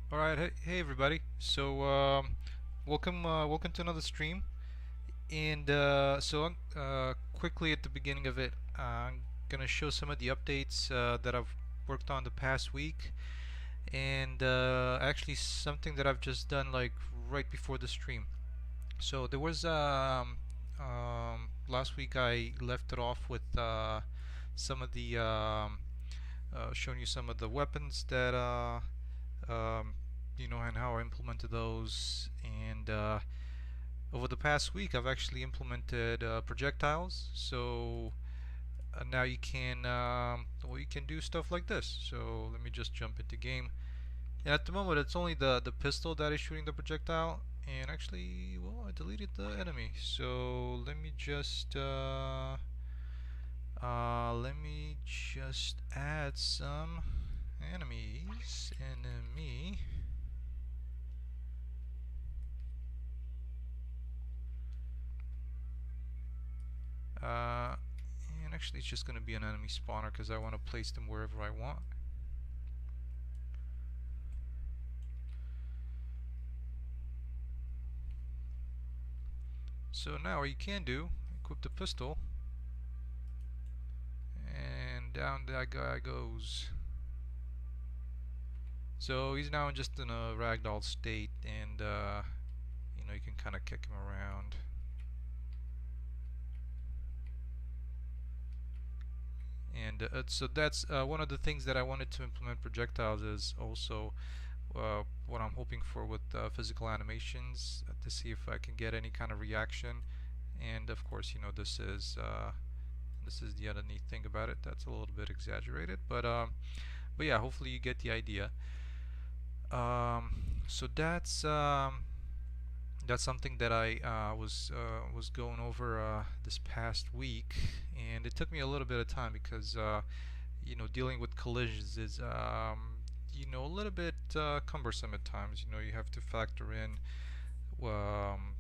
All right, hey everybody. Welcome to another stream. And quickly at the beginning of it, I'm gonna show some of the updates that I've worked on the past week, and actually something that I've just done like right before the stream. So there was last week I left it off with some of the showing you some of the weapons that um, and how I implemented those. And over the past week, I've actually implemented projectiles. So now you can do stuff like this. So let me just jump into game. And at the moment, it's only the pistol that is shooting the projectile. And actually, well, I deleted the enemy. So let me just add some enemies. Enemy. Uh, and actually it's just going to be an enemy spawner because I want to place them wherever I want. So now what you can do, equip the pistol, and down that guy goes. So he's now just in a ragdoll state, and you can kind of kick him around. And so that's one of the things that I wanted to implement projectiles is also what I'm hoping for with physical animations to see if I can get any kind of reaction. And of course, this is the other neat thing about it. That's a little bit exaggerated, but yeah, hopefully you get the idea. So that's something that I was going over this past week, and it took me a little bit of time because dealing with collisions is a little bit cumbersome at times. You have to factor in um,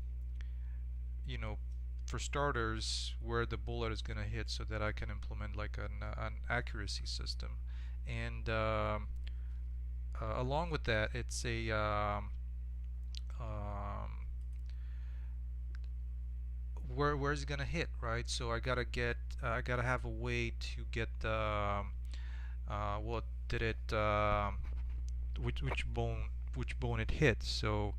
you know for starters where the bullet is going to hit so that I can implement like an accuracy system, and along with that it's a um, where's it gonna hit, right? So I gotta have a way to get what did it which bone it hit. So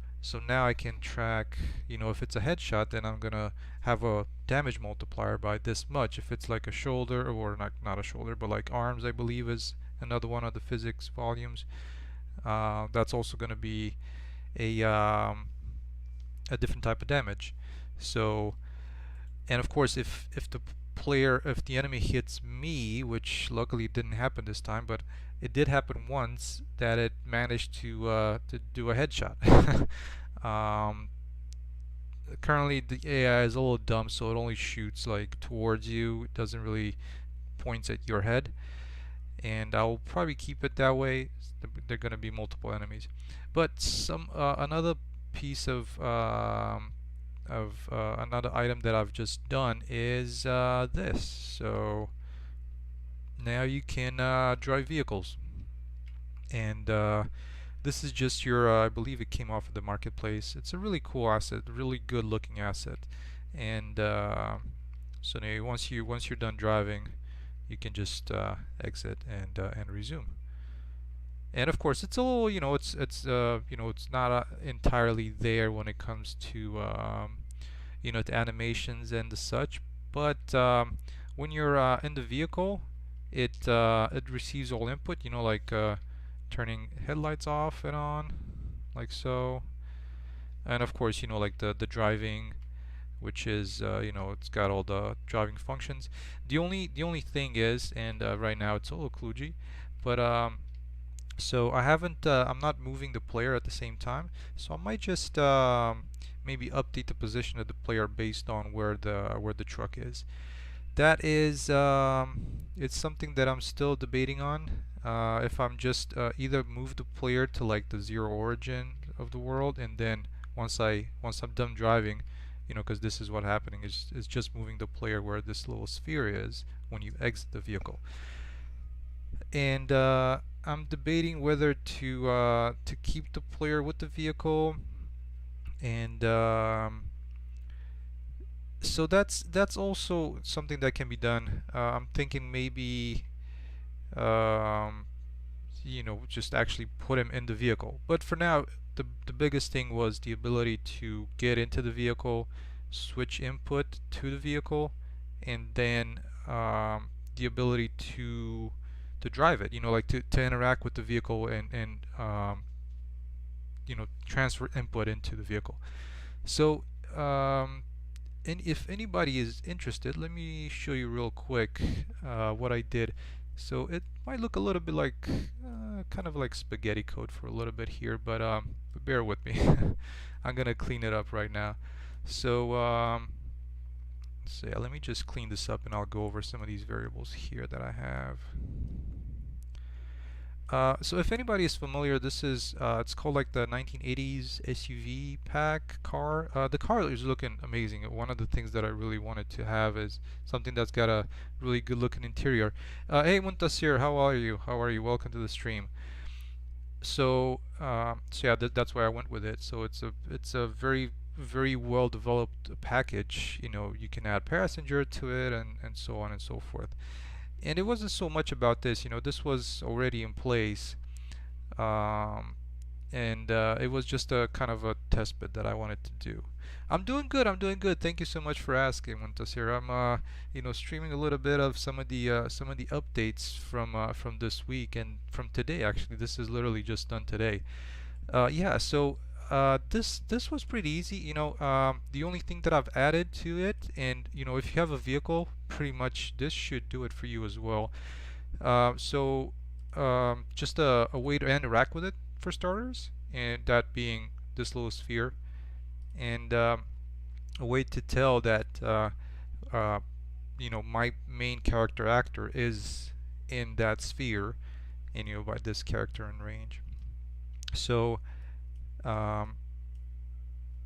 now I can track, if it's a headshot, then I'm gonna have a damage multiplier by this much. If it's like a shoulder, or not a shoulder, but like arms, I believe is another one of the physics volumes. That's also gonna be a a different type of damage. So, and of course, if the enemy hits me, which luckily didn't happen this time, but it did happen once that it managed to do a headshot. um, Currently the AI is a little dumb, so it only shoots like towards you. It doesn't really points at your head, and I'll probably keep it that way. There are going to be multiple enemies, but some another piece of another item that I've just done is this. So now you can drive vehicles, and this is just your I believe it came off of the marketplace. It's a really cool asset, really good looking asset, and so now once you're done driving, you can just exit and resume. And of course, it's a little, it's not entirely there when it comes to to animations and the such. But when you're in the vehicle, it receives all input. Like turning headlights off and on, like so. And of course, like the driving, which is it's got all the driving functions. The only thing is, and right now it's a little kludgy, but so I'm not moving the player at the same time, so I might just maybe update the position of the player based on where the truck is. That is it's something that I'm still debating on. If I'm just either move the player to like the zero origin of the world, and then once I'm done driving, because this is what happening is just moving the player where this little sphere is when you exit the vehicle. And I'm debating whether to keep the player with the vehicle, and so that's also something that can be done. I'm thinking maybe um, just actually put him in the vehicle. But for now, the biggest thing was the ability to get into the vehicle, switch input to the vehicle, and then the ability to drive it. Like to interact with the vehicle and transfer input into the vehicle. So and if anybody is interested, let me show you real quick what I did. So it might look a little bit like kind of like spaghetti code for a little bit here, but bear with me. I'm gonna clean it up right now. So yeah, let me just clean this up and I'll go over some of these variables here that I have. So if anybody is familiar, this is it's called like the 1980s SUV pack car. The car is looking amazing. One of the things that I really wanted to have is something that's got a really good looking interior. Hey Muntasir, how are you? How are you? Welcome to the stream. So yeah, that's why I went with it. So it's a very well developed package. You can add passenger to it and so on and so forth. And it wasn't so much about this. This was already in place, um, and it was just a kind of a test bed that I wanted to do. I'm doing good. I'm doing good. Thank you so much for asking, Muntasir. I'm streaming a little bit of some of the updates from this week and from today. Actually, this is literally just done today. Yeah. So this was pretty easy. The only thing that I've added to it, and if you have a vehicle, pretty much this should do it for you as well. Just a way to interact with it for starters, and that being this little sphere, and a way to tell that uh, my main character actor is in that sphere, and by this character in range. So um,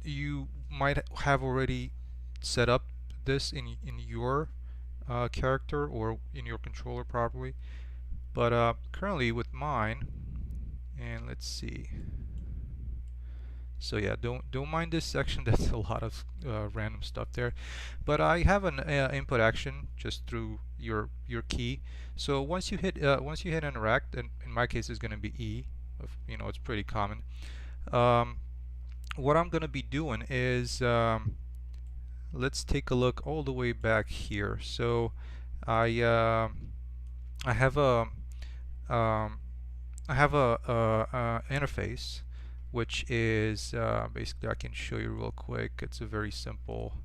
you might have already set up this in your character or in your controller probably, but currently with mine, and let's see. So yeah, don't mind this section. That's a lot of random stuff there, but I have an input action just through your key. So once you hit interact, and in my case it's going to be E. It's pretty common. Um, what I'm going to be doing is let's take a look all the way back here. So I have a um, interface, which is basically, I can show you real quick. It's a very simple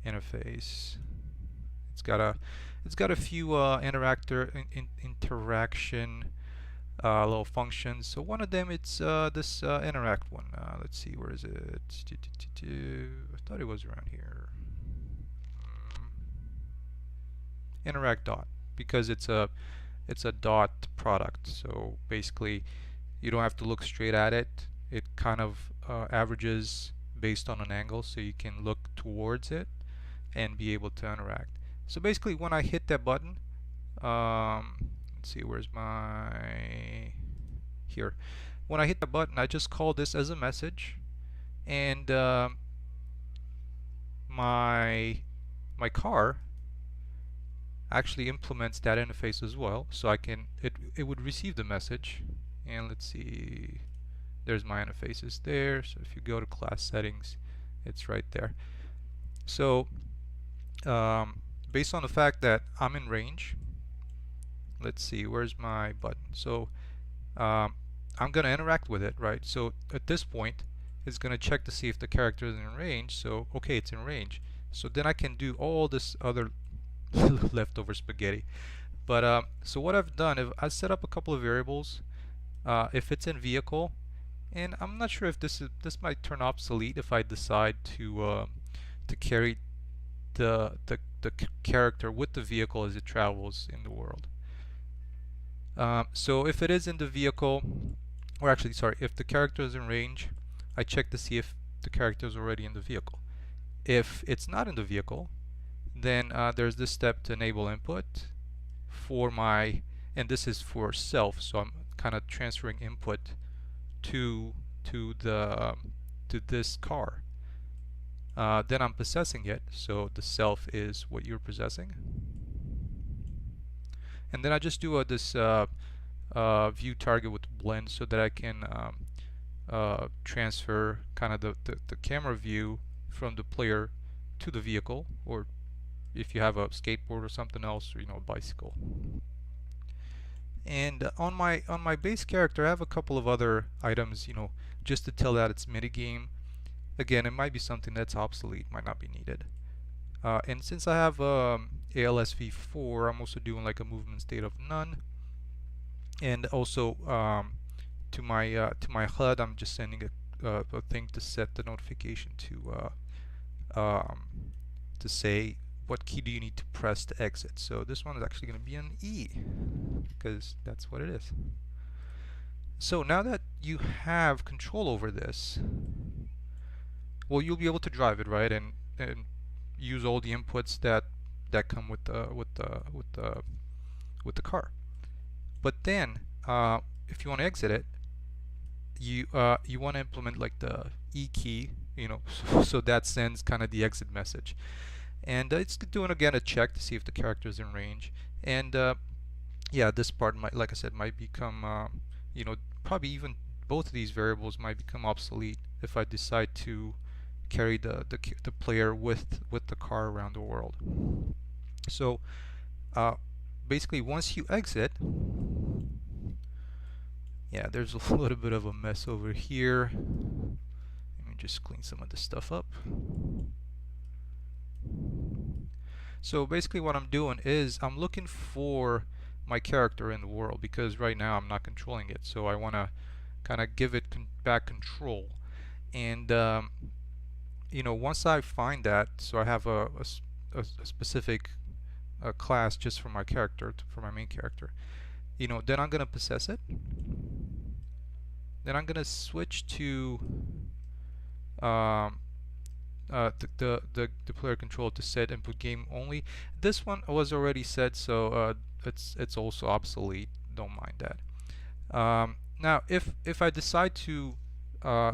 interface. It's got a few interaction little functions. So one of them, it's this interact one. Let's see, where is it? I thought it was around here. Interact dot, because it's a dot product. So basically, you don't have to look straight at it. It kind of averages based on an angle, so you can look towards it and be able to interact. So basically, when I hit that button, let's see, where's my here. When I hit the button, I just call this as a message, and my car actually implements that interface as well. So it would receive the message, and let's see, there's my interfaces there. So if you go to class settings, it's right there. So based on the fact that I'm in range, let's see, where's my button? So I'm gonna interact with it, right? So at this point, it's gonna check to see if the character is in range. So okay, it's in range. So then I can do all this other leftover spaghetti. But so what I've done, is I set up a couple of variables. If it's in vehicle, and I'm not sure if this might turn obsolete if I decide to carry the character with the vehicle as it travels in the world. So if it is in the vehicle, or actually, sorry, if the character is in range, I check to see if the character is already in the vehicle. If it's not in the vehicle, then there's this step to enable input for my, and this is for self, so I'm kind of transferring input to the to this car. Then I'm possessing it, so the self is what you're possessing. And then I just do this view target with blend so that I can transfer kind of the camera view from the player to the vehicle, or if you have a skateboard or something else, or a bicycle. And on my base character, I have a couple of other items, just to tell that it's minigame. Again, it might be something that's obsolete, might not be needed. And since I have ALS v4, I'm also doing like a movement state of none. And also to my HUD, I'm just sending a thing to set the notification to say what key do you need to press to exit. So this one is actually going to be an E, because that's what it is. So now that you have control over this, well, you'll be able to drive it, right, and use all the inputs that come with the car. But then, if you want to exit it, you want to implement like the E key, so that sends kind of the exit message. And it's doing again a check to see if the character is in range. And yeah, this part might, like I said, might become, probably even both of these variables might become obsolete if I decide to carry the player with the car around the world. So basically, once you exit, yeah, there's a little bit of a mess over here. Let me just clean some of this stuff up. So basically what I'm doing is I'm looking for my character in the world, because right now I'm not controlling it, so I want to kind of give it back control. And once I find that, so I have a specific class just for my character, for my main character, then I'm gonna possess it. Then I'm gonna switch to the player control to set input game only. This one was already set, so it's also obsolete. Don't mind that. Now, if I decide to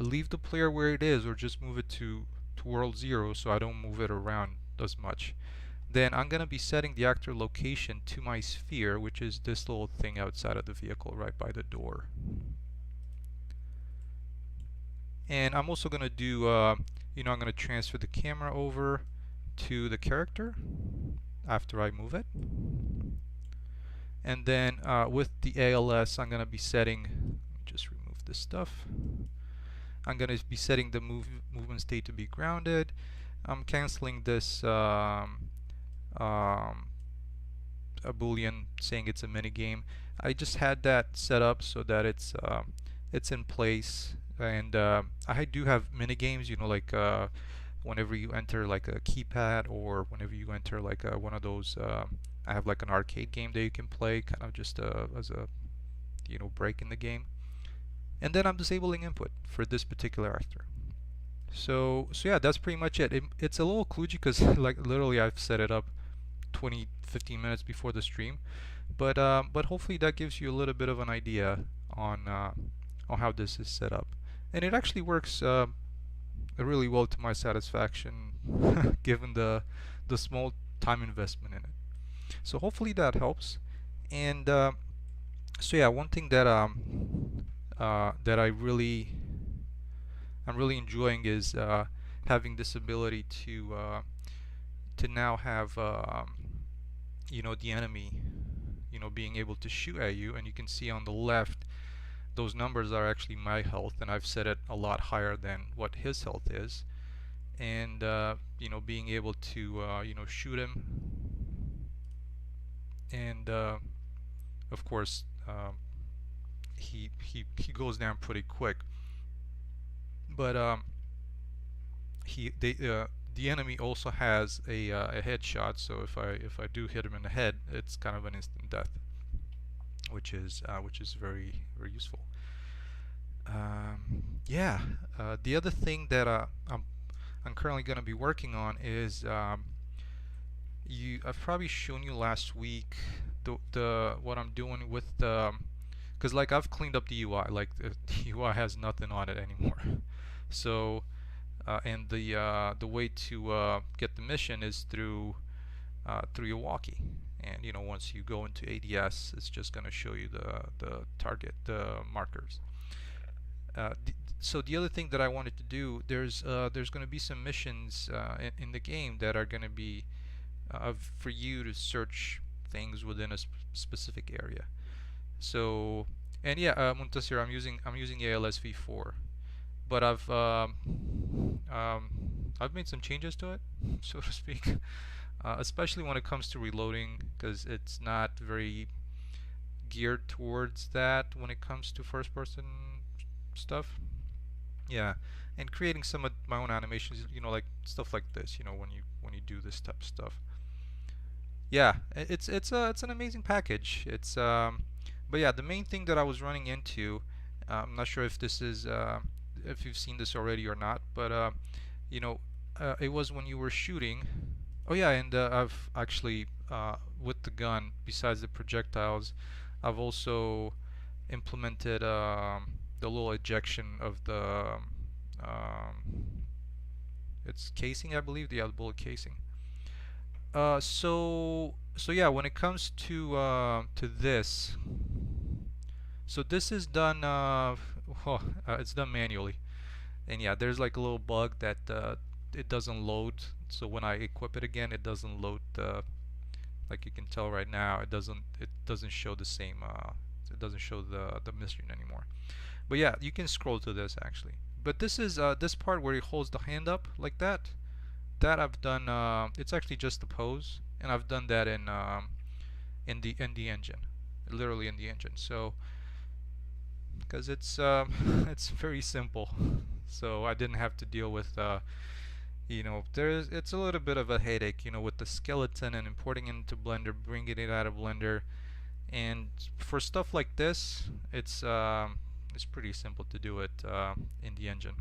leave the player where it is, or just move it to world 0, so I don't move it around as much, then I'm gonna be setting the actor location to my sphere, which is this little thing outside of the vehicle right by the door. And I'm also gonna do I'm gonna transfer the camera over to the character after I move it. And then with the ALS, I'm gonna be setting, just remove this stuff. I'm gonna be setting the movement state to be grounded. I'm canceling this a boolean saying it's a minigame. I just had that set up so that it's in place. And I do have minigames, like whenever you enter like a keypad, or whenever you enter like one of those, I have like an arcade game that you can play, kind of just as a break in the game. And then I'm disabling input for this particular actor. So yeah, that's pretty much it. It's a little kludgy because like literally I've set it up 15 minutes before the stream, but hopefully that gives you a little bit of an idea on how this is set up. And it actually works really well to my satisfaction, given the small time investment in it. So hopefully that helps. And so yeah, one thing that that I'm really enjoying is having this ability to now have the enemy being able to shoot at you. And you can see on the left, those numbers are actually my health, and I've set it a lot higher than what his health is. And being able to shoot him, and of course he goes down pretty quick. But the enemy also has a headshot, so if I do hit him in the head, it's kind of an instant death, which is very useful. Yeah, the other thing that I'm currently going to be working on is I've probably shown you last week the what I'm doing with because like I've cleaned up the UI, like the UI has nothing on it anymore. So and the way to get the mission is through your walkie. And once you go into ADS, it's just going to show you the target, the markers. So the other thing that I wanted to do, there's going to be some missions in the game that are going to be for you to search things within a specific area. So, and yeah, Muntasir, I'm using ALS v4, but I've made some changes to it, so to speak. Especially when it comes to reloading, because it's not very geared towards that when it comes to first-person stuff. Yeah, and creating some of my own animations, like stuff like this, when you do this type of stuff. Yeah, it's an amazing package. But yeah, the main thing that I was running into, I'm not sure if this is if you've seen this already or not, but you know, it was when you were shooting. Oh yeah, and I've actually with the gun, besides the projectiles, I've also implemented the little ejection of the it's casing, I believe, the bullet casing. So yeah, when it comes to this, so this is done it's done manually, and yeah, there's like a little bug that it doesn't load. So when I equip it again, it doesn't load. Like you can tell right now, it doesn't show the same. It doesn't show the mission anymore. But yeah, you can scroll to this actually. But this is this part where he holds the hand up like that. That I've done. It's actually just the pose, and I've done that in the engine, literally in the engine. So because it's it's very simple, so I didn't have to deal with it's a little bit of a headache, with the skeleton and importing it into Blender, bringing it out of Blender, and for stuff like this, it's pretty simple to do it in the engine.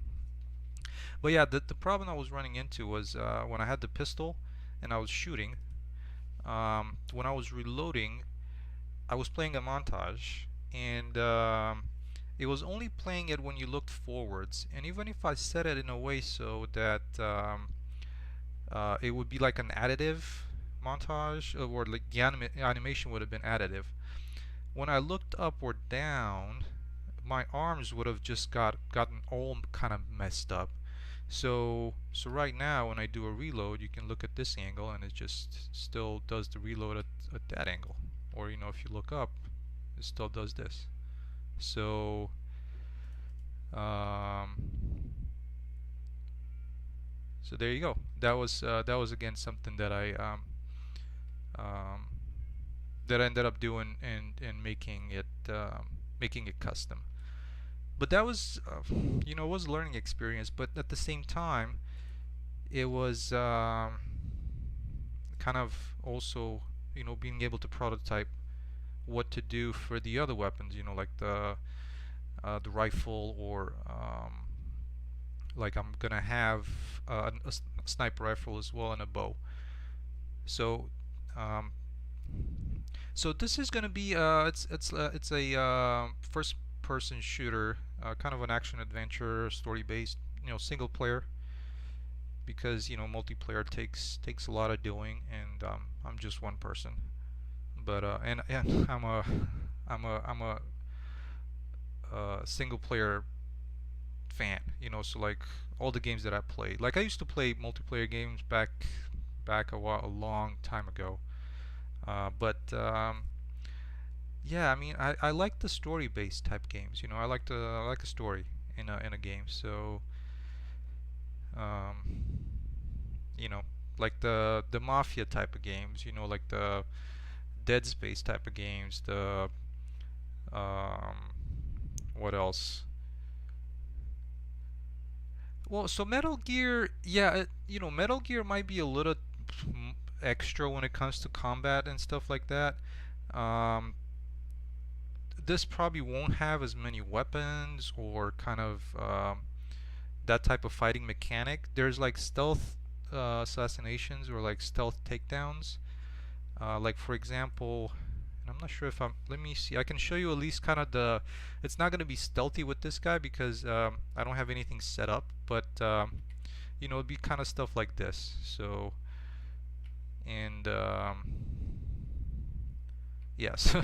But yeah, the problem I was running into was when I had the pistol and I was shooting. When I was reloading, I was playing a montage, and it was only playing it when you looked forwards. And even if I set it in a way so that it would be like an additive montage, or like the animation would have been additive, when I looked up or down, my arms would have just gotten all kind of messed up. So right now when I do a reload, you can look at this angle and it just still does the reload at that angle. Or if you look up, it still does this. So um, so there you go. That was again something that um, I ended up doing and making it custom. But that was it was a learning experience. But at the same time, it was kind of also being able to prototype what to do for the other weapons. Like the rifle, or like I'm gonna have a sniper rifle as well, and a bow. So um, so this is gonna be it's a first person shooter, kind of an action adventure, story based, single player, because multiplayer takes a lot of doing, and I'm just one person. But and I'm a single player fan, so like all the games that I played, like I used to play multiplayer games back a long time ago. But yeah, I mean, I like the story based type games. I like a story in a game. So um, you know like the mafia type of games, like the Dead Space type of games, the um, what else? Well, so Metal Gear, yeah, Metal Gear might be a little extra when it comes to combat and stuff like that. Um, this probably won't have as many weapons, or kind of that type of fighting mechanic. There's like stealth assassinations, or like stealth takedowns. Like for example, And I'm not sure if I'm, let me see, I can show you at least kind of the, it's not going to be stealthy with this guy because I don't have anything set up, but you know, it'd be kind of stuff like this. So, and yes,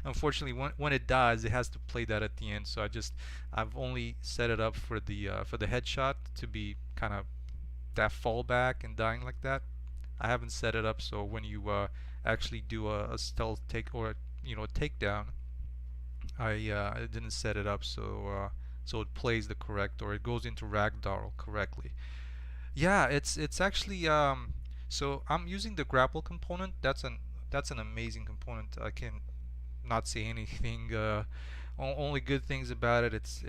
unfortunately, when it dies, it has to play that at the end. So I've only set it up for the headshot to be kind of that fallback and dying like that. I haven't set it up so when you actually do a stealth take or a takedown, I didn't set it up so it plays the correct or it goes into ragdoll correctly. Yeah, it's actually so I'm using the grapple component. That's an amazing component. I can not say anything only good things about it. It's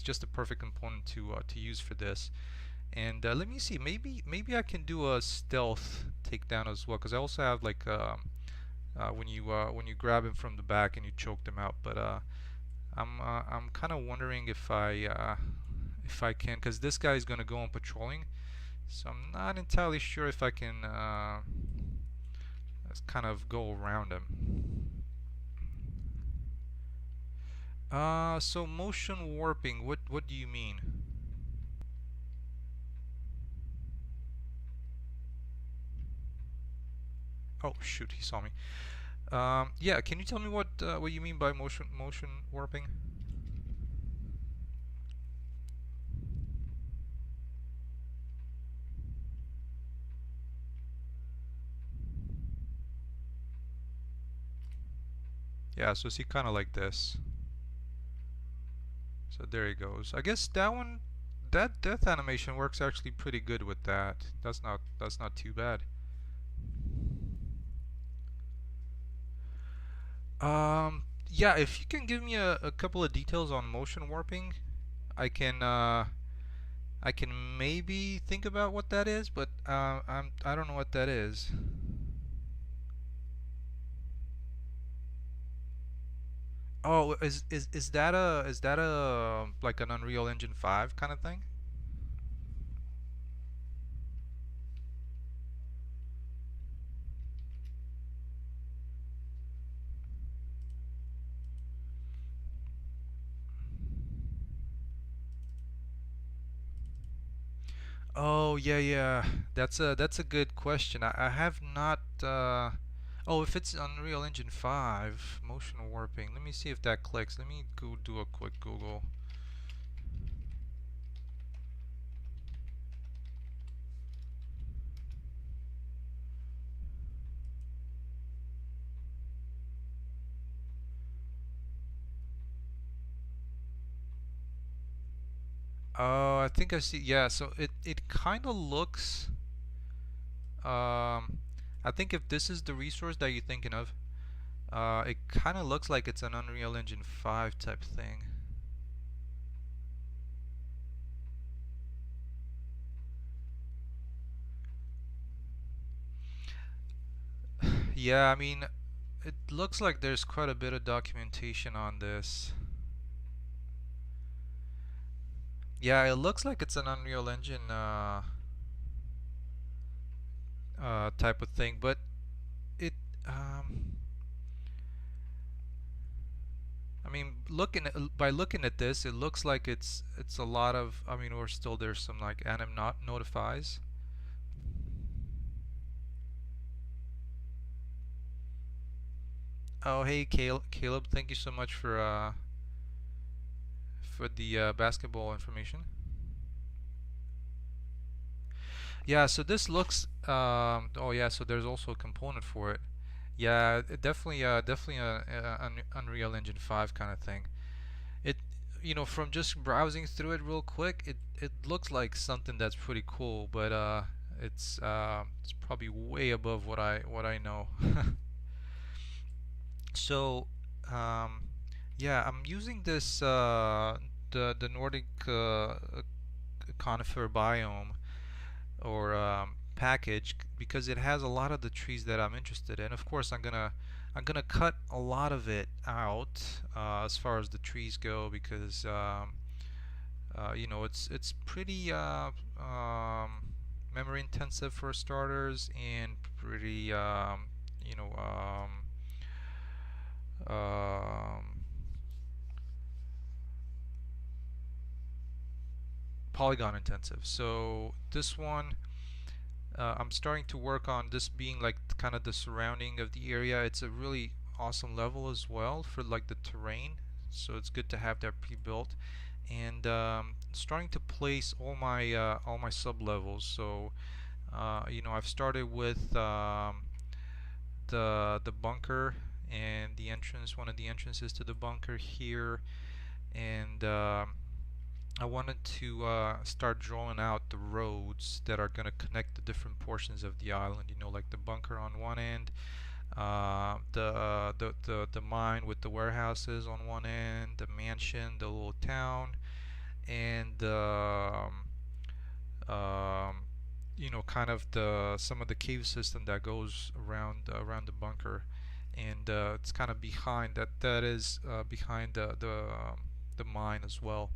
just a perfect component to use for this. And let me see, maybe I can do a stealth takedown as well, because I also have like when you grab him from the back and you choke them out. But I'm kind of wondering if I can, because this guy is gonna go on patrolling, so I'm not entirely sure if I can kind of go around him. So motion warping. What do you mean? Oh shoot, he saw me. Yeah, can you tell me what you mean by motion warping? Yeah, so see, kind of like this. So there he goes. I guess that death animation works actually pretty good with that. That's not too bad. Yeah, if you can give me a couple of details on motion warping, I can uh, I can maybe think about what that is, but I don't know what that is. Oh, is that a like an Unreal Engine 5 kind of thing? Oh yeah, yeah. That's a good question. I have not. Oh, if it's Unreal Engine 5 motion warping, let me see if that clicks. Let me go do a quick Google. Oh, I think I see. Yeah, so it kind of looks. Um, I think if this is the resource that you're thinking of, it kind of looks like it's an Unreal Engine 5 type thing. Yeah, I mean, it looks like there's quite a bit of documentation on this. Yeah, it looks like it's an Unreal Engine type of thing, but it I mean, by looking at this, it looks like it's a lot of. I mean, or still there's some like anim not notifies. Oh, hey, Caleb, thank you so much for the basketball information. Yeah, so this looks. Oh yeah, so there's also a component for it. Yeah, definitely an Unreal Engine 5 kind of thing. It, from just browsing through it real quick, it looks like something that's pretty cool, but it's probably way above what I know. So, um, yeah, I'm using this the Nordic conifer biome or package because it has a lot of the trees that I'm interested in. Of course, I'm gonna cut a lot of it out as far as the trees go because it's pretty memory intensive for starters and pretty you know um, polygon intensive. So this one, I'm starting to work on this being like kind of the surrounding of the area. It's a really awesome level as well for like the terrain. So it's good to have that pre-built, and starting to place all my sub levels. So I've started with the bunker and the entrance, one of the entrances to the bunker here, and I wanted to start drawing out the roads that are going to connect the different portions of the island. Like the bunker on one end, the mine with the warehouses on one end, the mansion, the little town, and kind of the some of the cave system that goes around the bunker, and it's kind of behind that. That is behind the mine as well.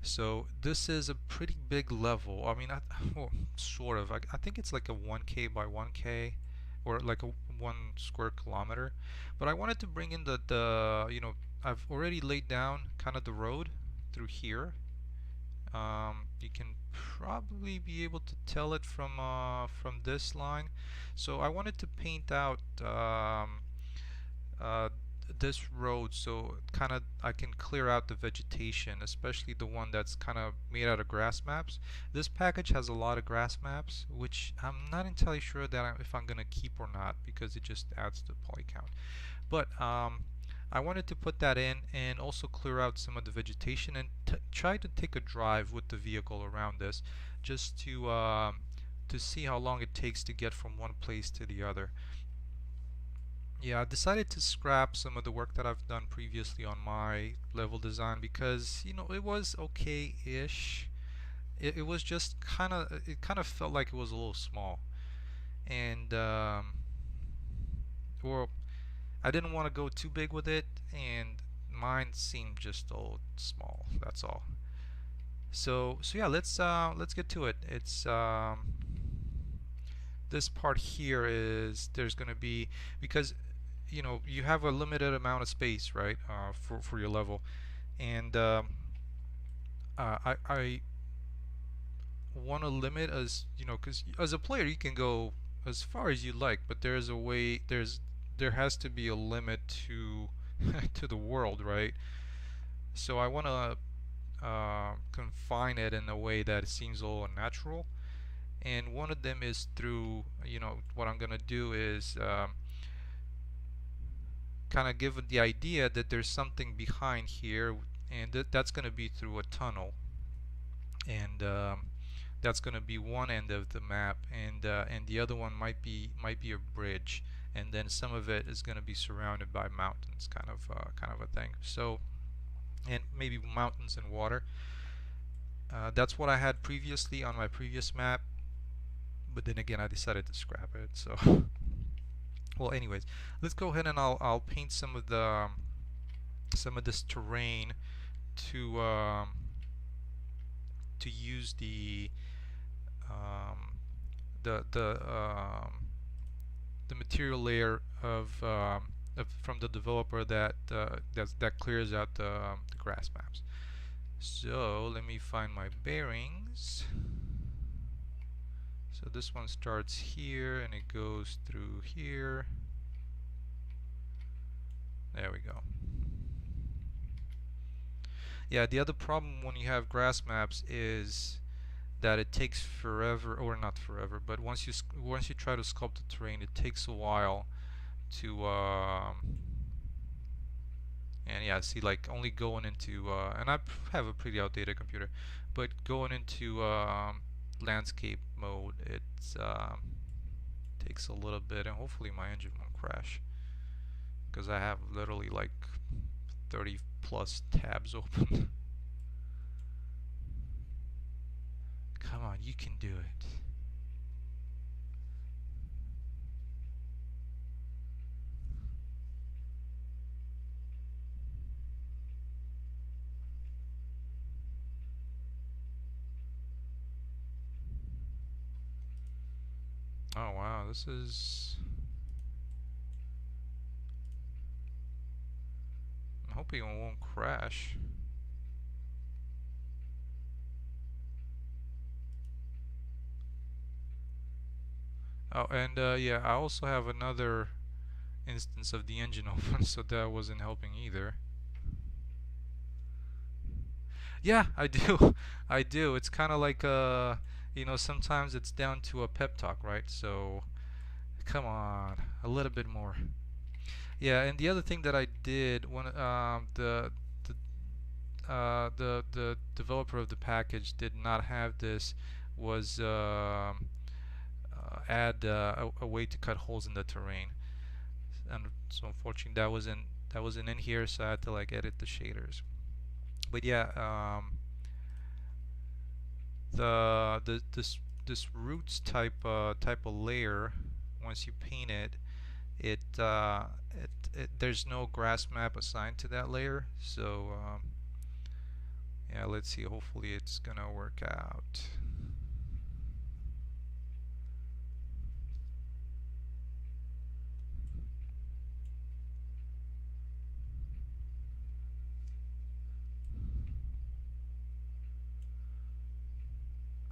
So this is a pretty big level. I mean, well, sort of. I think it's like a 1K by 1K, or like a 1 square kilometer. But I wanted to bring in I've already laid down kind of the road through here. You can probably be able to tell it from this line. So I wanted to paint out uh, this road so kind of I can clear out the vegetation, especially the one that's kind of made out of grass maps. This package has a lot of grass maps, which I'm not entirely sure that if I'm gonna keep or not, because it just adds to the poly count. But I wanted to put that in and also clear out some of the vegetation and try to take a drive with the vehicle around this, just to see how long it takes to get from one place to the other. Yeah, I decided to scrap some of the work that I've done previously on my level design because it was okay-ish. It was just it kind of felt like it was a little small, and or I didn't want to go too big with it, and mine seemed just a little small. That's all. So yeah, let's get to it. It's This part here is there's going to be, because you have a limited amount of space, right, for your level, and I want to limit, as because as a player you can go as far as you like, but there has to be a limit to to the world, right? So I want to confine it in a way that seems a little unnatural, and one of them is through, what I'm gonna do is kind of give the idea that there's something behind here, and that's going to be through a tunnel, and that's going to be one end of the map, and the other one might be a bridge, and then some of it is going to be surrounded by mountains, kind of a thing. So, and maybe mountains and water. That's what I had previously on my previous map, but then again I decided to scrap it. So well, anyways, let's go ahead and I'll paint some of this terrain to use um, the the material layer from the developer that clears out the grass maps. So let me find my bearings. So this one starts here and it goes through here. There we go. Yeah, the other problem when you have grass maps is that it takes forever, or not forever, but once you try to sculpt the terrain, it takes a while to and yeah, see, like only going into and I have a pretty outdated computer, but going into landscape mode, it's takes a little bit, and hopefully my engine won't crash because I have literally like 30 plus tabs open. Come on, you can do it. Oh wow, this is hoping it won't crash. Oh, and yeah, I also have another instance of the engine open, so that wasn't helping either. Yeah, I do. I do. It's kind of like sometimes it's down to a pep talk, right? So come on, a little bit more. Yeah, and the other thing that I did when the developer of the package did not have this was add a way to cut holes in the terrain, and so unfortunately that wasn't in here, so I had to like edit the shaders. But yeah, this roots type of layer, once you paint it, there's no grass map assigned to that layer. So yeah, let's see. Hopefully, it's gonna work out.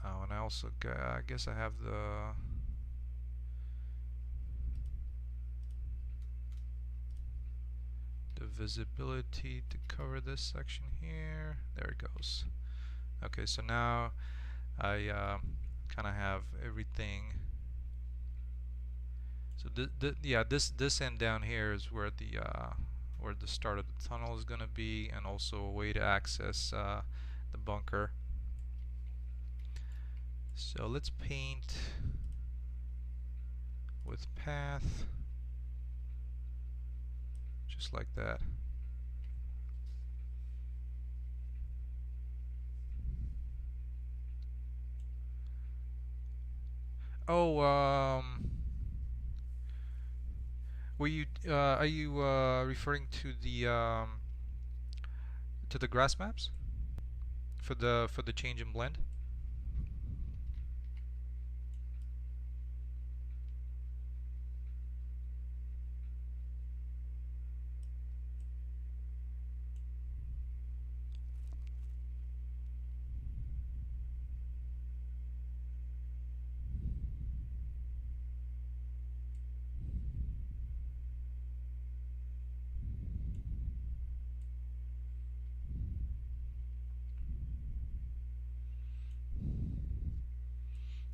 Oh, and I also I guess I have the visibility to cover this section here. There it goes. Okay, so now I kind of have everything. So yeah, this end down here is where the start of the tunnel is gonna be, and also a way to access the bunker. So let's paint with path, just like that. Oh, are you referring to the grass maps for the change in blend?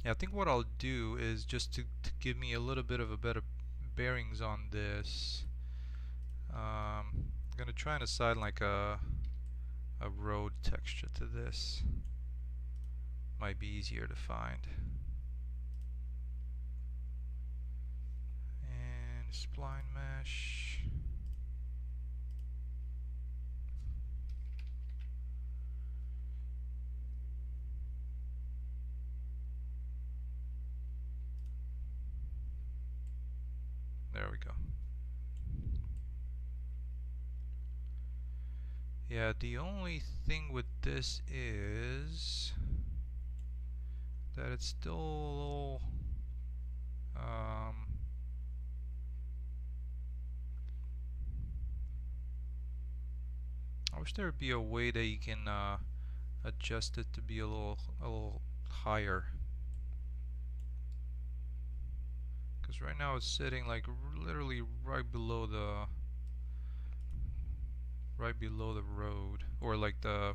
Yeah, I think what I'll do is just to give me a little bit of a better bearings on this. I'm gonna try and assign like a road texture to this. Might be easier to find. And spline mesh. There we go. Yeah, the only thing with this is that it's still a little I wish there would be a way that you can adjust it to be a little higher. Because right now it's sitting like literally right below the road, or like the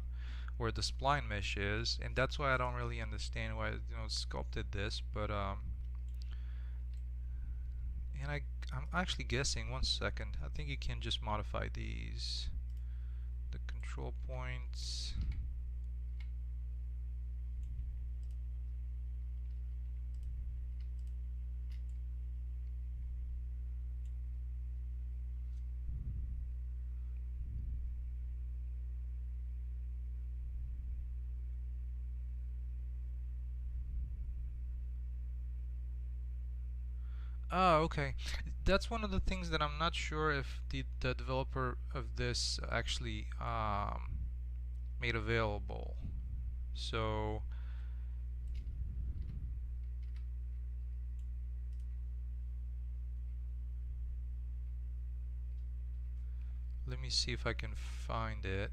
where the spline mesh is, and that's why I don't really understand why sculpted this. But and I'm actually guessing. One second, I think you can just modify the control points. Oh, okay. That's one of the things that I'm not sure if the developer of this actually made available. So Let me see if I can find it.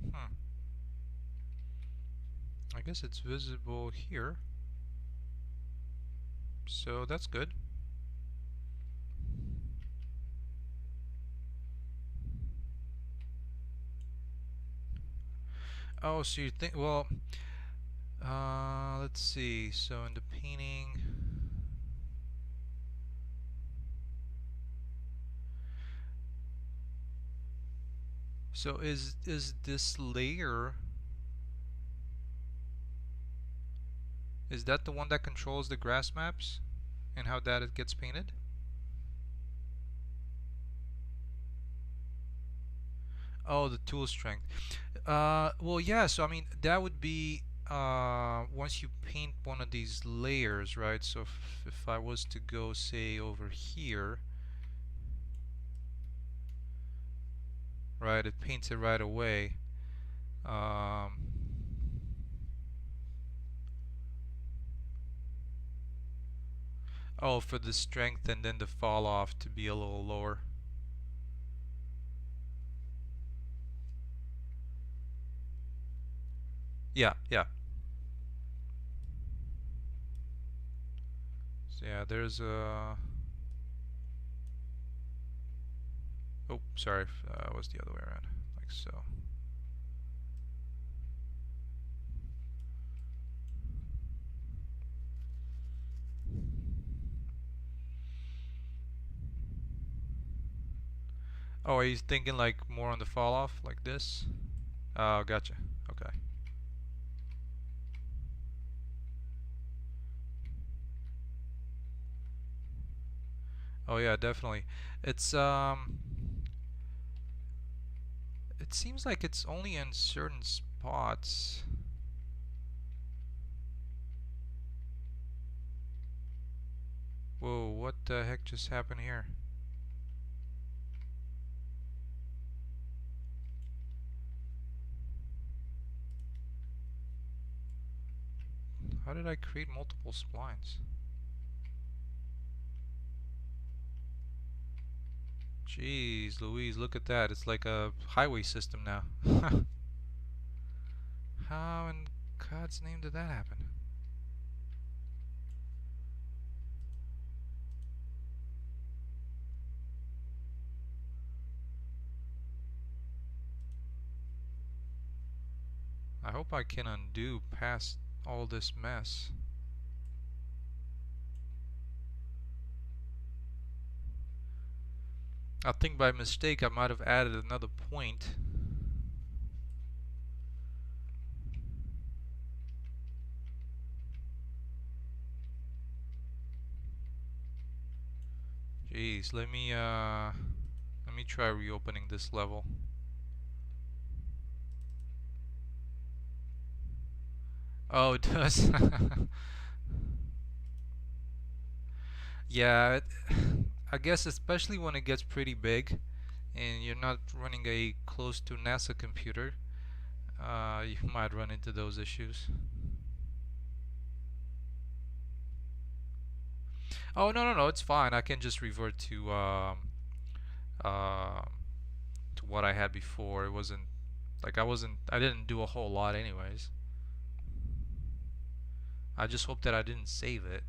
Hmm. I guess it's visible here. So that's good. Oh, so you think, well, let's see. So in the painting, so is this layer, is that the one that controls the grass maps and how that it gets painted? Oh, the tool strength. Well, yeah. So I mean, that would be once you paint one of these layers, right? So if I was to go, say, over here, right, it paints it right away. Um, oh, for the strength and then the fall off to be a little lower. Yeah, yeah. So yeah, there's a. Oh, sorry, it was the other way around, like so. Oh, are you thinking like more on the fall off, like this? Oh, gotcha. Okay. Oh yeah, definitely. It's it seems like it's only in certain spots. Whoa, what the heck just happened here? How did I create multiple splines? Jeez Louise, look at that. It's like a highway system now. How in God's name did that happen? I hope I can undo past all this mess. I think by mistake I might have added another point. Jeez, let me try reopening this level. Oh, it does. Yeah, I guess especially when it gets pretty big and you're not running a close to NASA computer, you might run into those issues. Oh, no, no, no, it's fine. I can just revert um, to what I had before. It wasn't like I didn't do a whole lot anyways. I just hope that I didn't save it.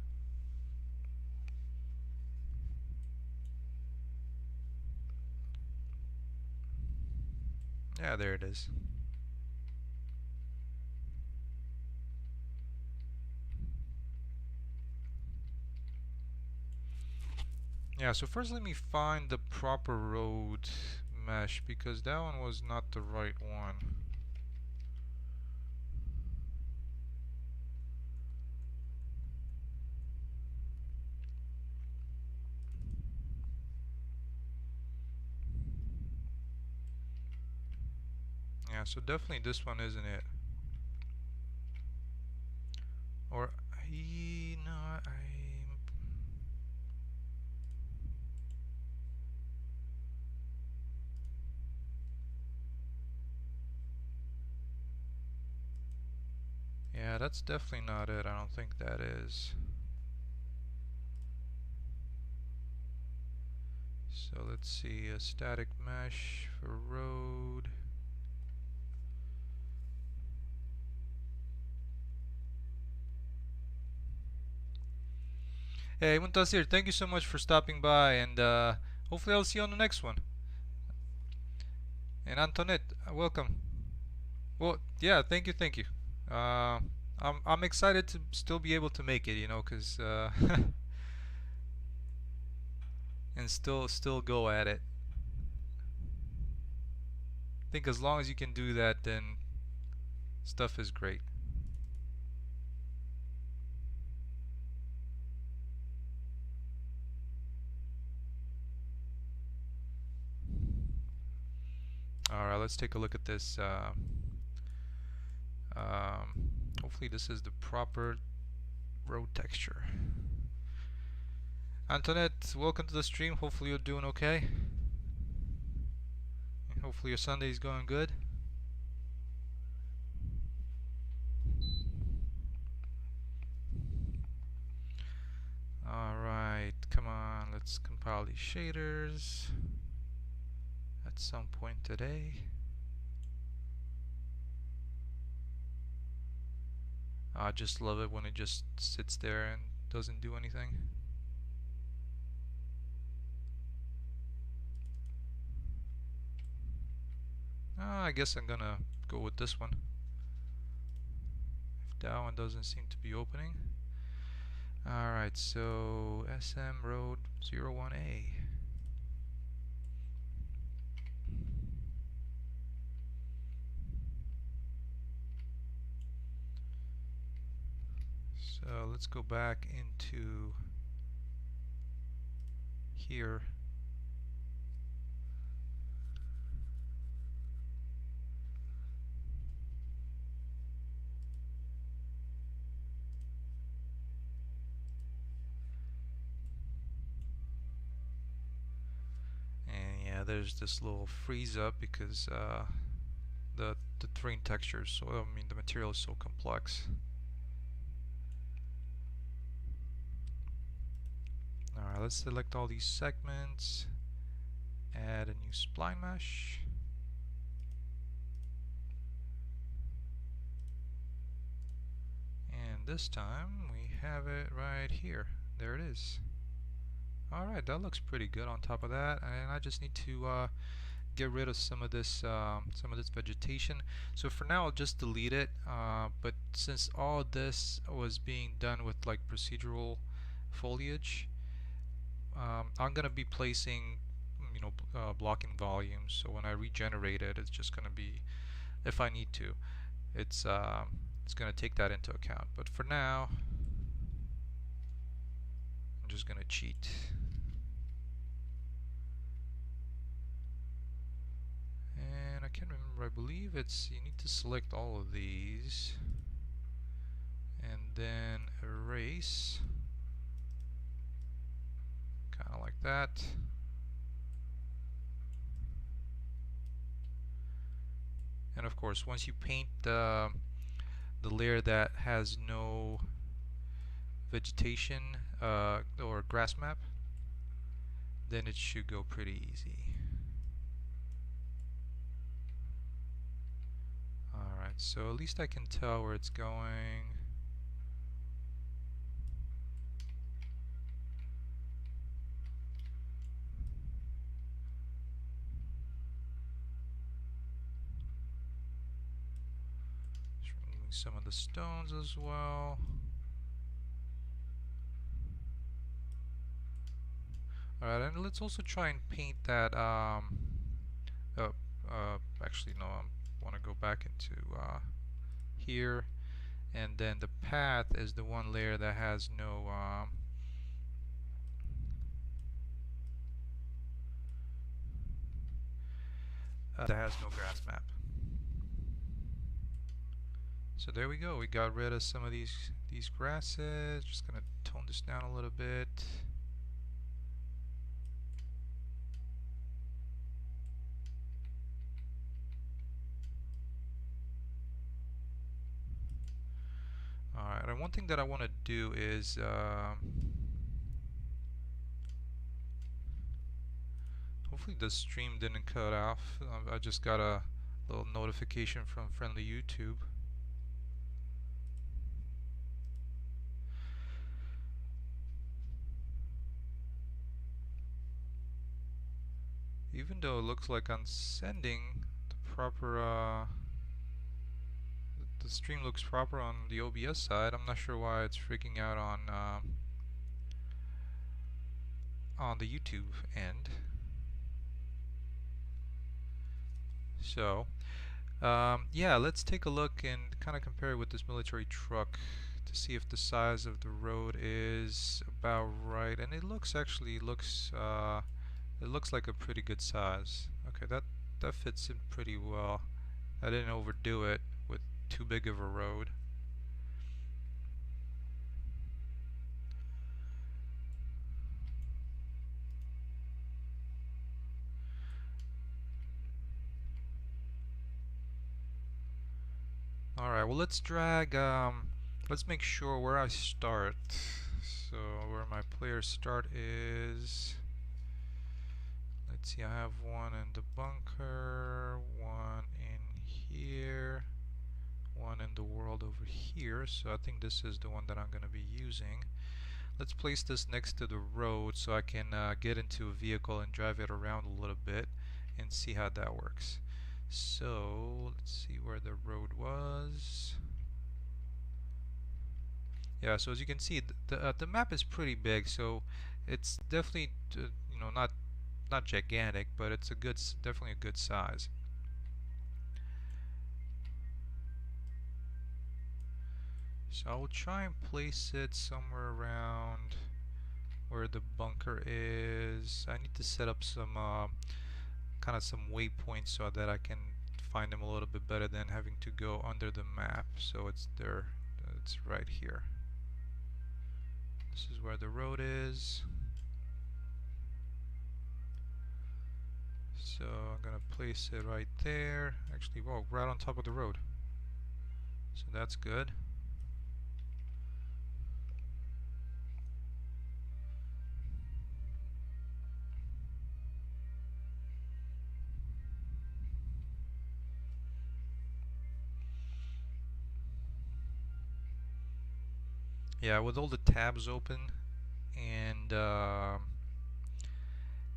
Yeah, there it is. Yeah, so first let me find the proper road mesh because that one was not the right one. Yeah, so definitely this one isn't it. Or no, I'm that's definitely not it. I don't think that is. So let's see, a static mesh for road. Hey, Muntasir, thank you so much for stopping by, and hopefully I'll see you on the next one. And Antoinette, welcome. Well, yeah, thank you. Uh, I'm excited to still be able to make it, you know, 'cause and still go at it. I think as long as you can do that, then stuff is great. All right, let's take a look at this. Hopefully this is the proper road texture. Antoinette, welcome to the stream. Hopefully you're doing okay. And hopefully your Sunday is going good. Alright, come on, let's compile these shaders at some point today. I just love it when it just sits there and doesn't do anything. I guess I'm gonna go with this one. If that one doesn't seem to be opening. Alright, so SM Road 01A. So let's go back into here. And yeah, there's this little freeze up because the terrain texture, so I mean the material is so complex. Alright, let's select all these segments, add a new spline mesh, and this time we have it right here. There it is. Alright, that looks pretty good on top of that, and I just need to get rid of some of this vegetation. So for now I'll just delete it, but since all this was being done with like procedural foliage, I'm gonna be placing, you know, blocking volumes. So when I regenerate it, it's just gonna be, if I need to, it's gonna take that into account. But for now, I'm just gonna cheat. And I can't remember. I believe it's you need to select all of these and then erase, kind of like that. And of course, once you paint the layer that has no vegetation or grass map, then it should go pretty easy. Alright, so at least I can tell where it's going. Just removing some of the stones as well. Alright, and let's also try and paint that, actually no, I want to go back into here, and then the path is the one layer that has no grass map. So there we go, we got rid of some of these grasses. Just gonna tone this down a little bit. one thing that I want to do is hopefully the stream didn't cut off. I just got a little notification from friendly YouTube. Even though it looks like I'm sending the proper the stream looks proper on the OBS side, I'm not sure why it's freaking out on the YouTube end. So yeah, let's take a look and kind of compare it with this military truck to see if the size of the road is about right. And it looks it looks like a pretty good size. Okay, that fits in pretty well. I didn't overdo it with too big of a road. Alright, well let's make sure where I start. So where my players start is, let's see, I have one in the bunker, one in here, one in the world over here, so I think this is the one that I'm going to be using. Let's place this next to the road so I can get into a vehicle and drive it around a little bit and see how that works. So let's see where the road was. Yeah, so as you can see, the map is pretty big, so it's definitely you know, not gigantic, but it's a good definitely a good size. So I will try and place it somewhere around where the bunker is. I need to set up some kind of some waypoints so that I can find them a little bit better than having to go under the map. So it's there, it's right here. This is where the road is. So I'm gonna place it right there. Actually, whoa, right on top of the road. So that's good. Yeah, with all the tabs open, and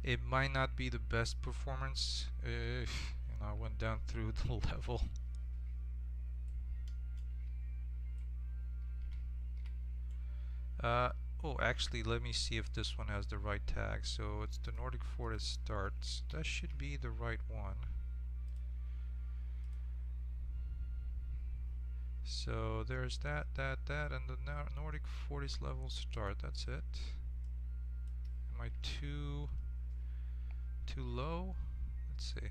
it might not be the best performance if you know, I went down through the level. Oh, actually, let me see if this one has the right tag. So it's the Nordic Forest starts. That should be the right one. So there's that, and the Nordic Forest level start. That's it. Am I too low? Let's see.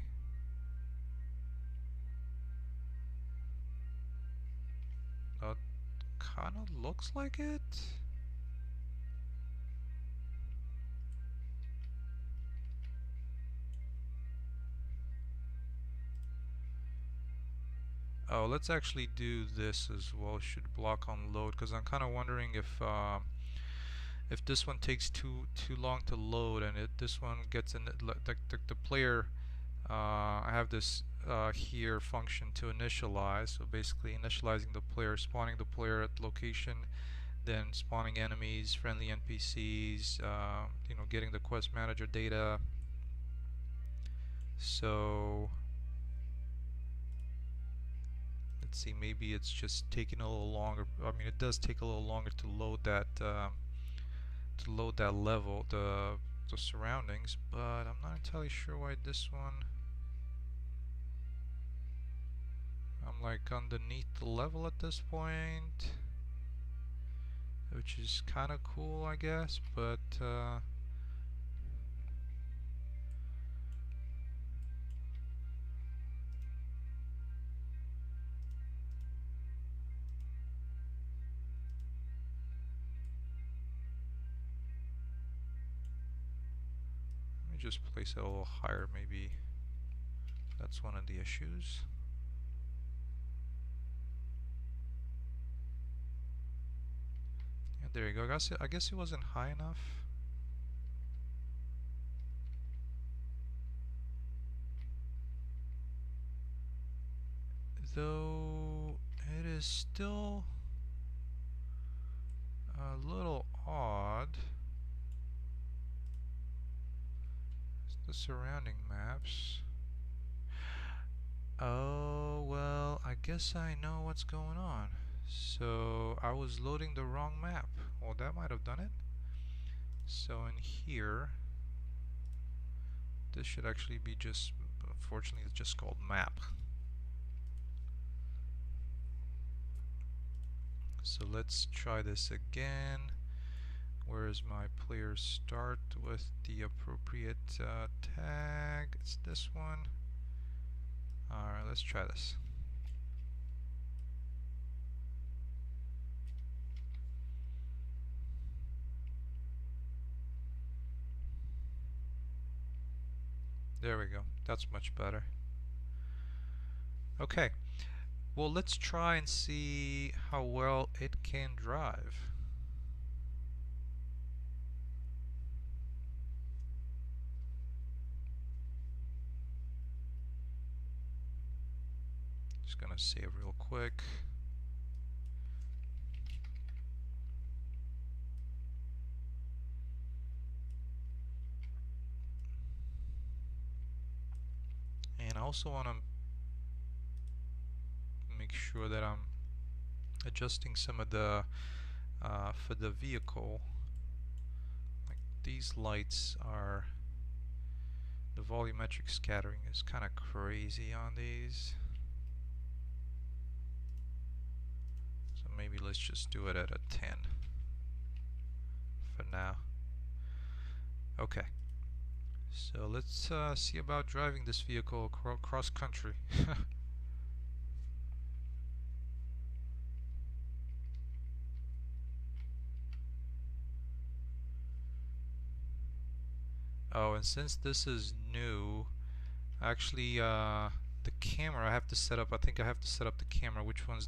Kind of looks like it. Oh, let's actually do this as well. Should block on load, because I'm kind of wondering if this one takes too long to load, and this one gets in the player. I have this here function to initialize. So basically, initializing the player, spawning the player at location, then spawning enemies, friendly NPCs. You know, getting the quest manager data. So let's see, maybe it's just taking a little longer. I mean, it does take a little longer to load that level, the surroundings, but I'm not entirely sure why this one. I'm like underneath the level at this point, which is kind of cool, I guess, but let me just place it a little higher. Maybe that's one of the issues. There you go. I guess it wasn't high enough. Though it is still a little odd. The surrounding maps. Oh, well, I guess I know what's going on. So I was loading the wrong map. Well, that might have done it. So in here, this should actually be just, unfortunately, it's just called map. So let's try this again. Where is my player start with the appropriate tag? It's this one. Alright, let's try this. There we go. That's much better. Okay. Well, let's try and see how well it can drive. Just gonna save real quick. And I also want to make sure that I'm adjusting some of the for the vehicle. Like these lights are, the volumetric scattering is kind of crazy on these. So maybe let's just do it at a 10 for now. Okay. So let's see about driving this vehicle cross country. Oh, and since this is new, actually the camera I have to set up. I think I have to set up the camera. Which one's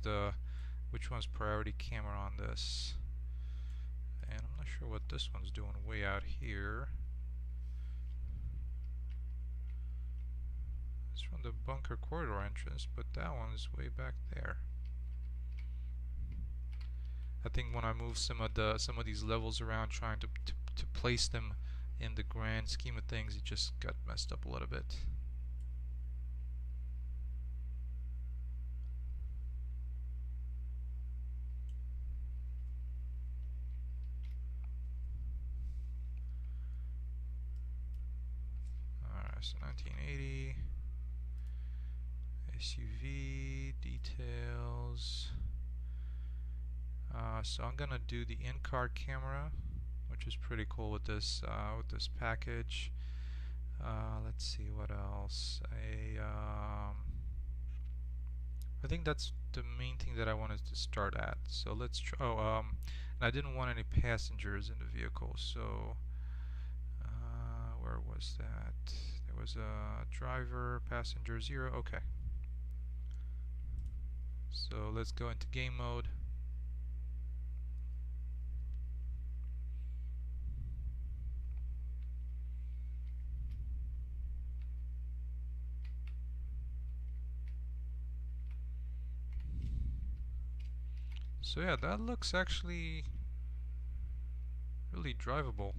priority camera on this? And I'm not sure what this one's doing way out here. It's from the bunker corridor entrance, but that one is way back there. I think when I move some of these levels around, trying to place them in the grand scheme of things, it just got messed up a little bit. Alright, so 1980 SUV details. So I'm gonna do the in-car camera, which is pretty cool with this package. Let's see what else. I think that's the main thing that I wanted to start at. So let's try. Oh, and I didn't want any passengers in the vehicle. So where was that? There was a driver, passenger 0. Okay. So let's go into game mode. So yeah, that looks actually really drivable.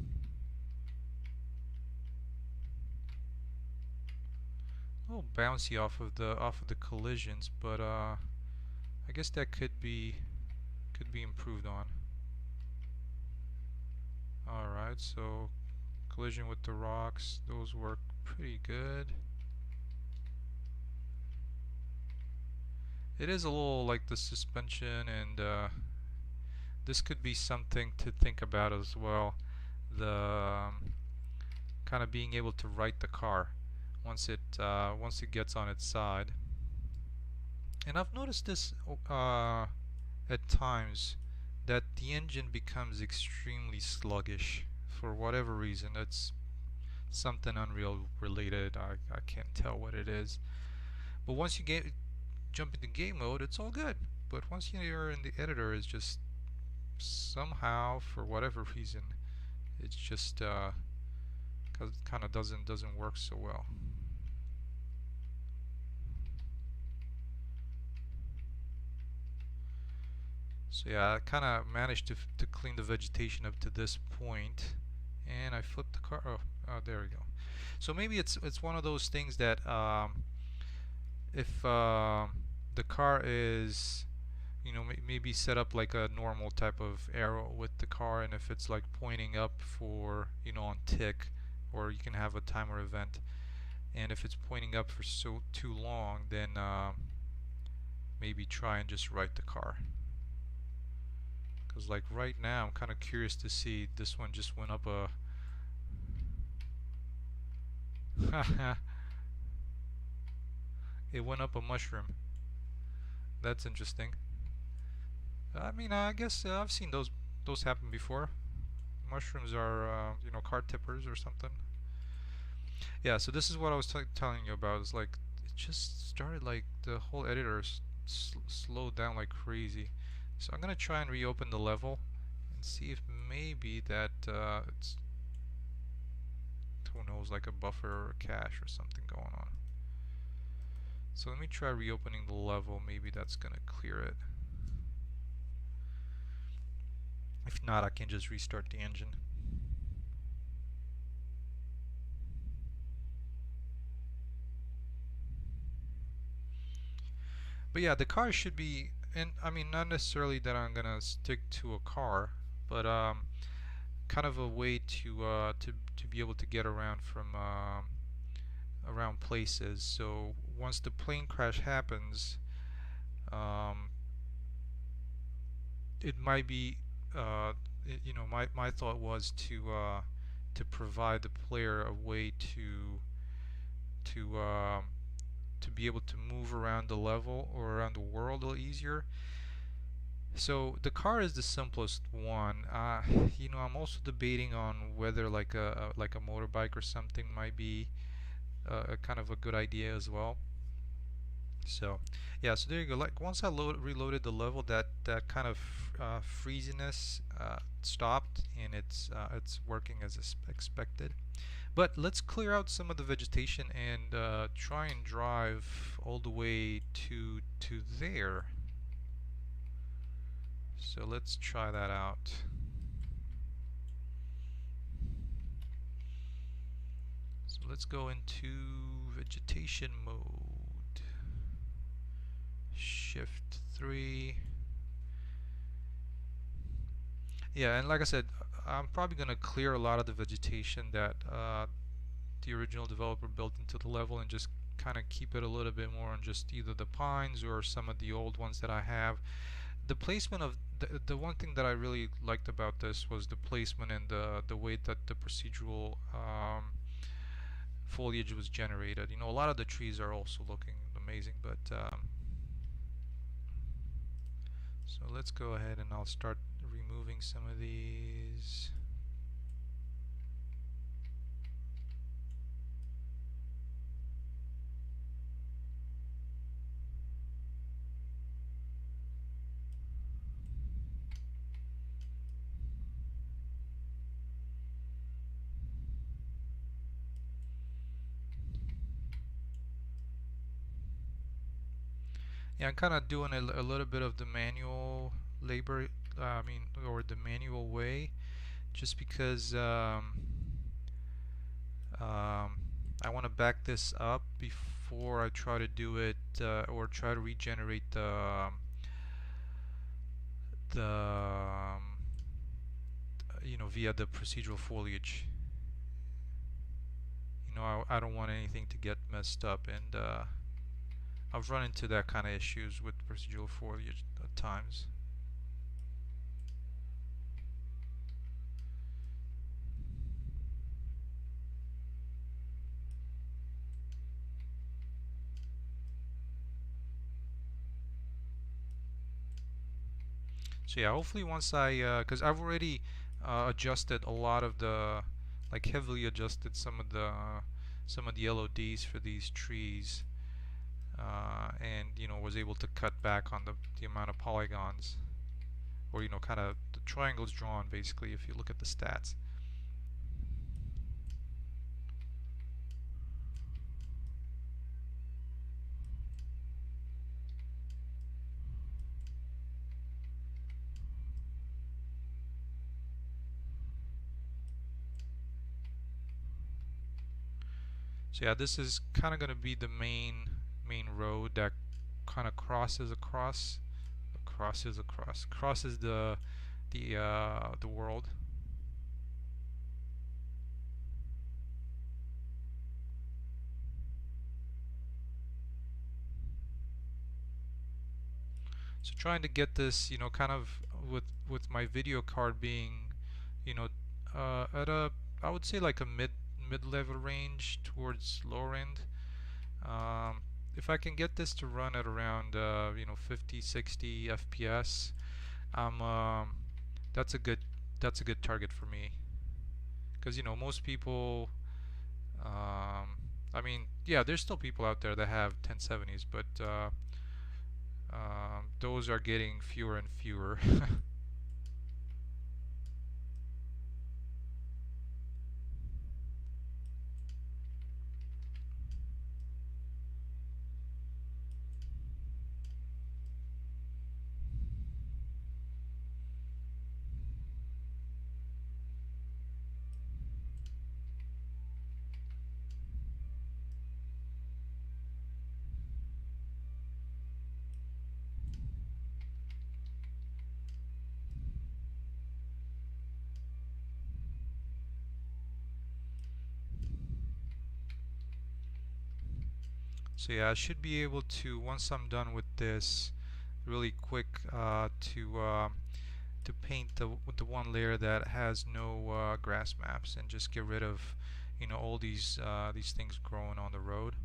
A little bouncy off of the collisions, but I guess that could be improved on. Alright, so collision with the rocks, those work pretty good. It is a little like the suspension, and this could be something to think about as well. The kind of being able to right the car once it gets on its side. And I've noticed this at times, that the engine becomes extremely sluggish for whatever reason. It's something Unreal related. I can't tell what it is. But once you jump into game mode, it's all good. But once you're in the editor, it's just somehow, for whatever reason, it's just cause it kind of doesn't work so well. So yeah, I kind of managed to clean the vegetation up to this point, and I flipped the car. Oh, there we go. So maybe it's one of those things that if the car is, you know, maybe set up like a normal type of arrow with the car, and if it's like pointing up for, you know, on tick, or you can have a timer event, and if it's pointing up for so too long, then maybe try and just write the car. Because like right now, I'm kind of curious to see, this one just went up a it went up a mushroom. That's interesting. I mean, I guess I've seen those happen before. Mushrooms are, you know, car tippers or something. Yeah, so this is what I was telling you about. It's like it just started like the whole editor slowed down like crazy. So I'm gonna try and reopen the level and see if maybe that it's, who knows, like a buffer or a cache or something going on. So let me try reopening the level. Maybe that's gonna clear it. If not, I can just restart the engine. But yeah, the car should be, and I mean, not necessarily that I'm gonna stick to a car, but kind of a way to be able to get around from around places. So once the plane crash happens, um, it might be, you know, my thought was to provide the player a way to to be able to move around the level or around the world a little easier. So the car is the simplest one. You know, I'm also debating on whether like a motorbike or something might be a kind of a good idea as well. So yeah, so there you go. Like once I reloaded the level, that kind of freeziness stopped, and it's working as expected. But let's clear out some of the vegetation and try and drive all the way to there. So let's try that out. So let's go into vegetation mode. Shift 3. Yeah, and like I said, I'm probably going to clear a lot of the vegetation that the original developer built into the level, and just kind of keep it a little bit more on just either the pines or some of the old ones that I have. The placement of the one thing that I really liked about this was the placement and the way that the procedural foliage was generated. You know, a lot of the trees are also looking amazing, but so let's go ahead and I'll start removing some of these. Yeah, I'm kind of doing a little bit of the manual labor, I mean, or the manual way, just because I want to back this up before I try to do it or try to regenerate the you know, via the procedural foliage. You know, I don't want anything to get messed up, and I've run into that kind of issues with procedural foliage at times. So yeah, hopefully once because I've already adjusted a lot of the, like heavily adjusted some of the LODs for these trees, and you know, was able to cut back on the amount of polygons, or you know, kind of triangles drawn basically if you look at the stats. So yeah, this is kind of going to be the main road that kind of crosses the world. So trying to get this, kind of with my video card being, you know, at a, I would say like a mid-level range towards lower end. Um, if I can get this to run at around 50, 60 FPS, I'm that's a good target for me. Because most people, I mean, yeah, there's still people out there that have 1070s, but those are getting fewer and fewer. So yeah, I should be able to, once I'm done with this, really quick to paint the one layer that has no grass maps and just get rid of all these things growing on the road.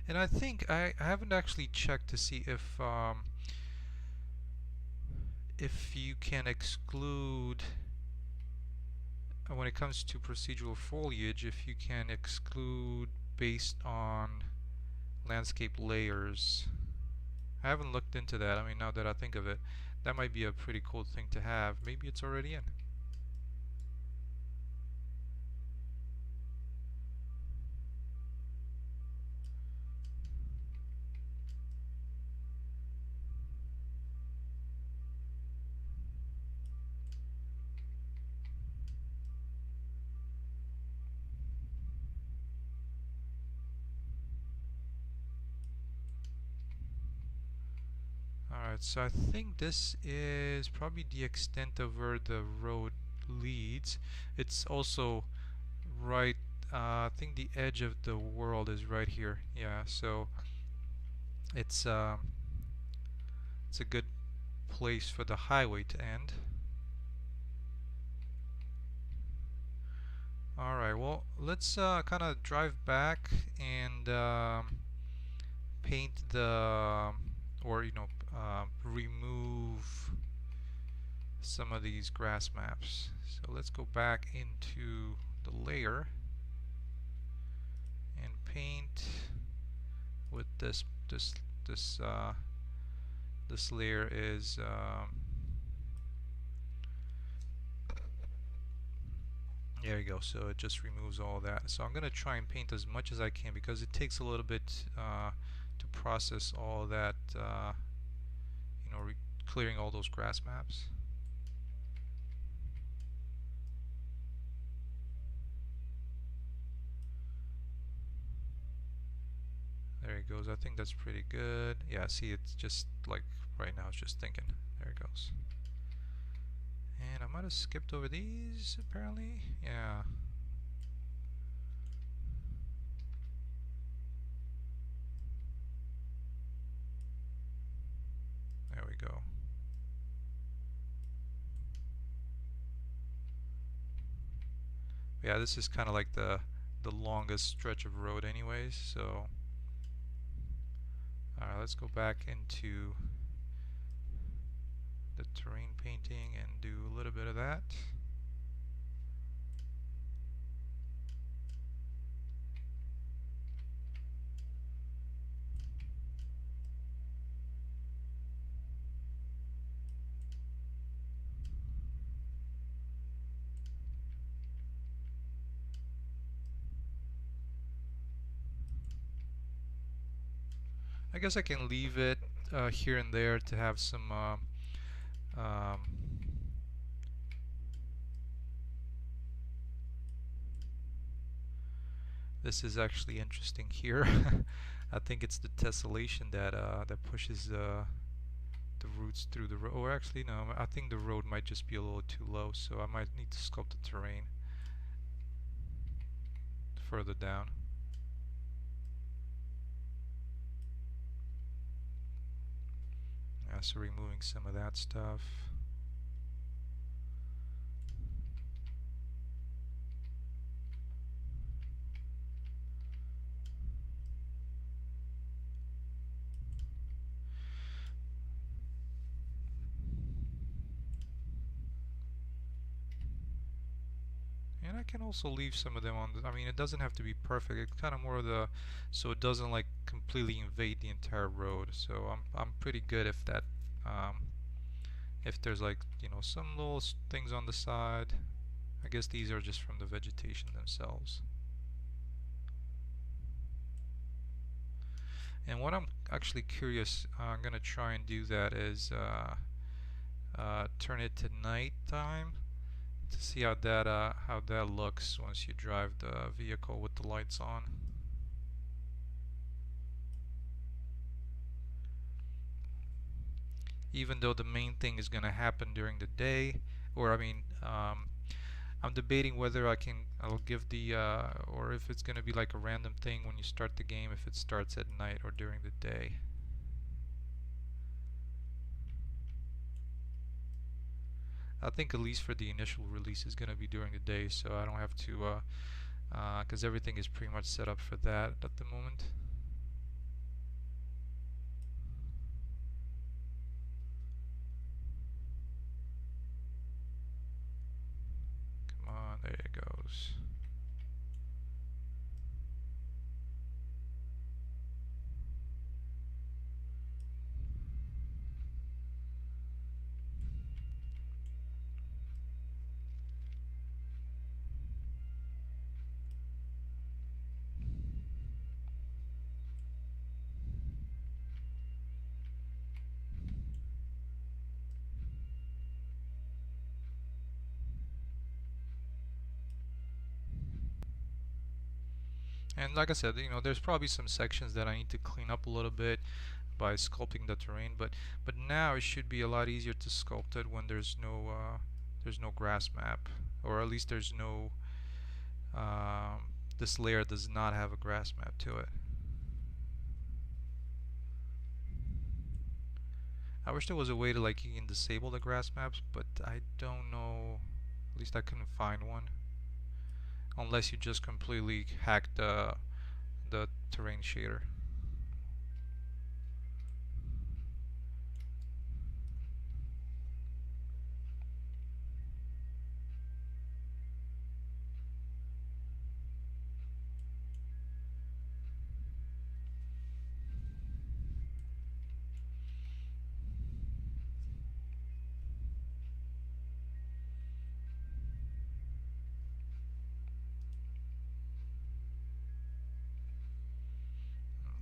And I think I haven't actually checked to see if you can exclude when it comes to procedural foliage, if you can exclude based on landscape layers. I haven't looked into that. I mean, now that I think of it, that might be a pretty cool thing to have. Maybe it's already in. Alright, so I think this is probably the extent of where the road leads. It's also right, I think the edge of the world is right here. Yeah, so it's it's a good place for the highway to end. Alright, well, let's kind of drive back and paint or remove some of these grass maps. So let's go back into the layer and paint with this this layer is there you go. So it just removes all that. So I'm gonna try and paint as much as I can because it takes a little bit to process all that clearing all those grass maps. There it goes. I think that's pretty good. Yeah, see, it's just like right now it's just thinking. There it goes. And I might have skipped over these apparently. Yeah. There we go. Yeah, this is kind of like the longest stretch of road anyways, so Alright, let's go back into the terrain painting and do a little bit of that. I guess I can leave it here and there to have some um, this is actually interesting here. I think it's the tessellation that pushes the roots through the road. Or actually, no, I think the road might just be a little too low, so I might need to sculpt the terrain further down. Yeah, so removing some of that stuff. And I can also leave some of them on the, I mean, it doesn't have to be perfect. It's kind of more of the, so it doesn't like completely invade the entire road. So I'm pretty good if there's like, you know, some little things on the side. I guess these are just from the vegetation themselves. And what I'm actually curious, I'm gonna try and do that is turn it to night time to see how that looks once you drive the vehicle with the lights on. Even though the main thing is gonna happen during the day, or I mean, I'm debating whether I'll give the or if it's gonna be like a random thing when you start the game, if it starts at night or during the day. I think at least for the initial release is gonna be during the day, so I don't have to because everything is pretty much set up for that at the moment. Come on, there it goes. And like I said, you know, there's probably some sections that I need to clean up a little bit by sculpting the terrain, but now it should be a lot easier to sculpt it when there's no grass map, or at least there's no this layer does not have a grass map to it. I wish there was a way to like you can disable the grass maps, but I don't know. At least I couldn't find one, unless you just completely hack the terrain shader.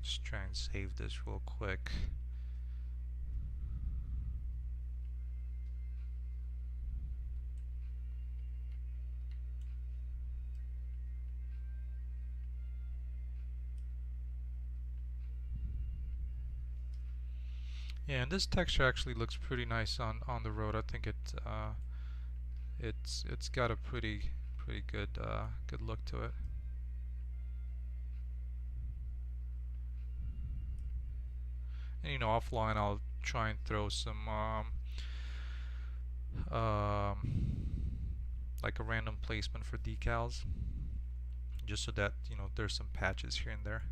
Let's try and save this real quick. Yeah, and this texture actually looks pretty nice on the road. I think it's got a pretty good look to it. And you know, offline I'll try and throw some like a random placement for decals, just so that you know there's some patches here and there.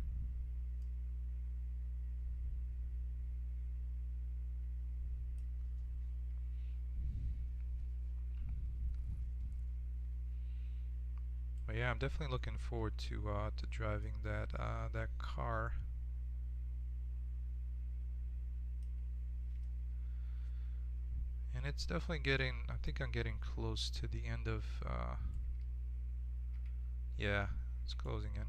But yeah, I'm definitely looking forward to driving that car. And it's definitely getting, I think I'm getting close to the end of, yeah, it's closing in.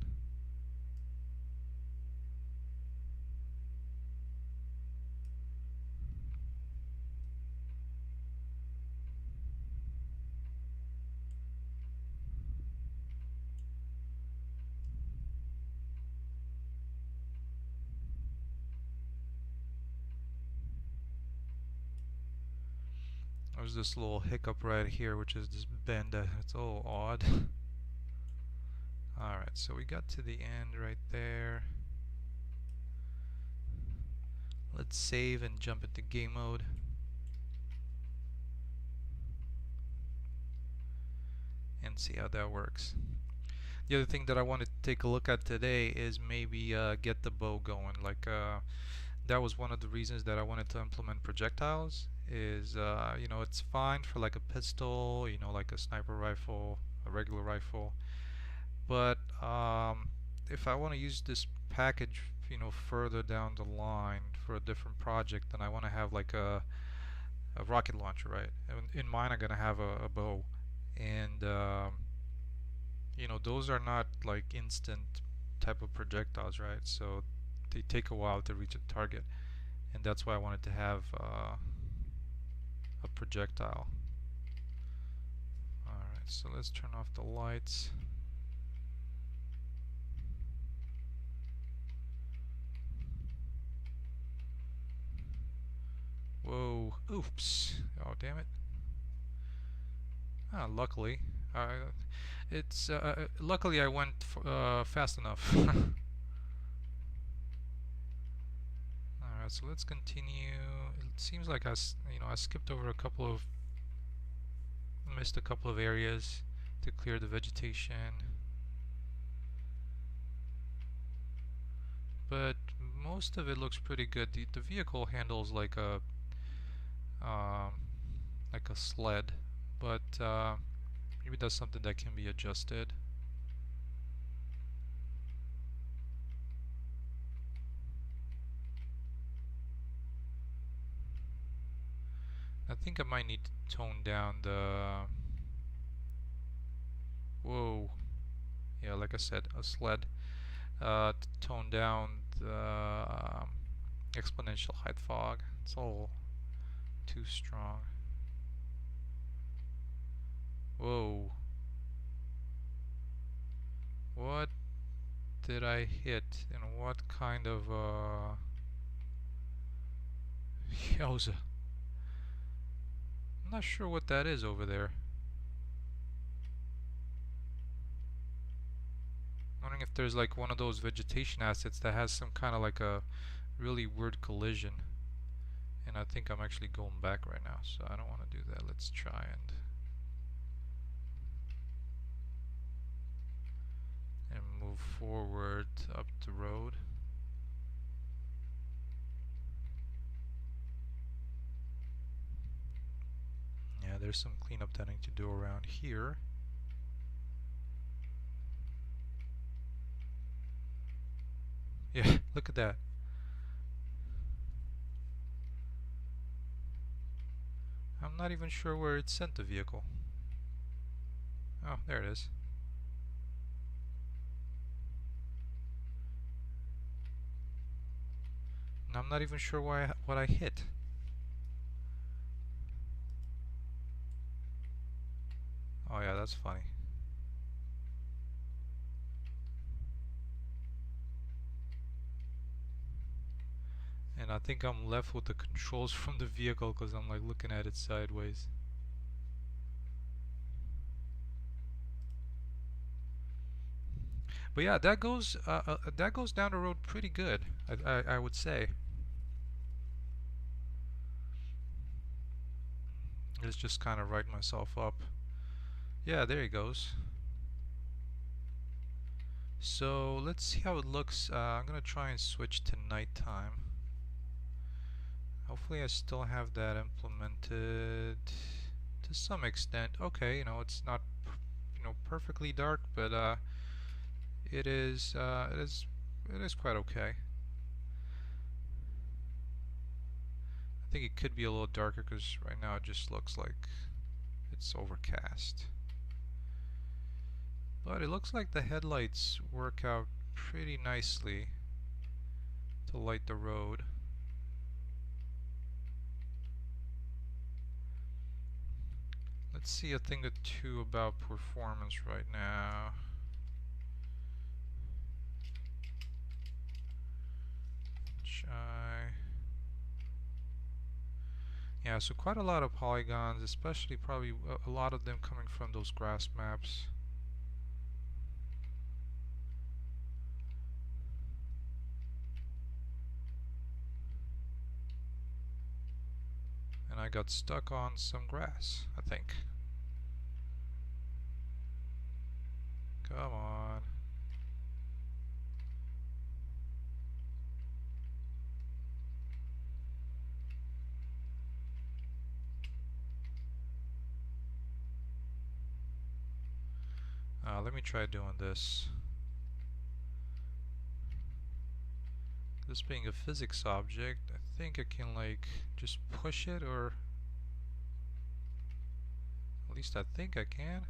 There's this little hiccup right here, which is this bend it's a little odd. Alright, so we got to the end right there. Let's save and jump into game mode. And see how that works. The other thing that I wanted to take a look at today is maybe get the bow going. Like that was one of the reasons that I wanted to implement projectiles. Is you know, it's fine for like a pistol, you know, like a sniper rifle, a regular rifle. But if I want to use this package, you know, further down the line for a different project, then I want to have like a rocket launcher, right? In mine, I'm gonna have a bow, and you know, those are not like instant type of projectiles, right? So they take a while to reach a target, and that's why I wanted to have a projectile. Alright, so let's turn off the lights. Whoa, oops. Oh, damn it. Ah, luckily. Luckily I went fast enough. Alright, so let's continue. It seems like you know, I skipped over missed a couple of areas to clear the vegetation. But most of it looks pretty good. The vehicle handles um, like a sled, but maybe that's something that can be adjusted. I think I might need to tone down the... Whoa. Yeah, like I said, a sled. To tone down the exponential height fog. It's all too strong. Whoa. What did I hit? And what kind of Yowza. I'm not sure what that is over there. Wondering if there's like one of those vegetation assets that has some kind of like a really weird collision. And I think I'm actually going back right now, so I don't want to do that. Let's try and move forward up the road. Yeah, there's some cleanup that I need to do around here. Yeah, look at that. I'm not even sure where it sent the vehicle. Oh, there it is. And I'm not even sure what I hit. Oh yeah, that's funny. And I think I'm left with the controls from the vehicle because I'm like looking at it sideways. But yeah, that goes down the road pretty good. I would say. Let's just kind of write myself up. Yeah, there he goes. So let's see how it looks. I'm gonna try and switch to nighttime. Hopefully I still have that implemented to some extent. Okay, you know, it's not perfectly dark, but it is quite okay. I think it could be a little darker because right now it just looks like it's overcast. But it looks like the headlights work out pretty nicely to light the road. Let's see a thing or two about performance right now. Yeah, so quite a lot of polygons, especially probably a lot of them coming from those grass maps. And I got stuck on some grass, I think. Come on. Let me try doing this. This being a physics object, I think I can like just push it, or at least I think I can.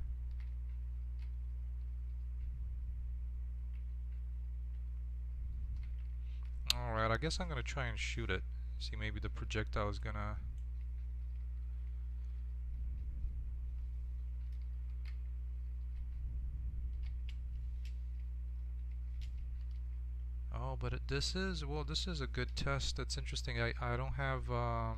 Alright, I guess I'm gonna try and shoot it. See, maybe the projectile is gonna... Oh, but this is, well, this is a good test. That's interesting. I don't have, I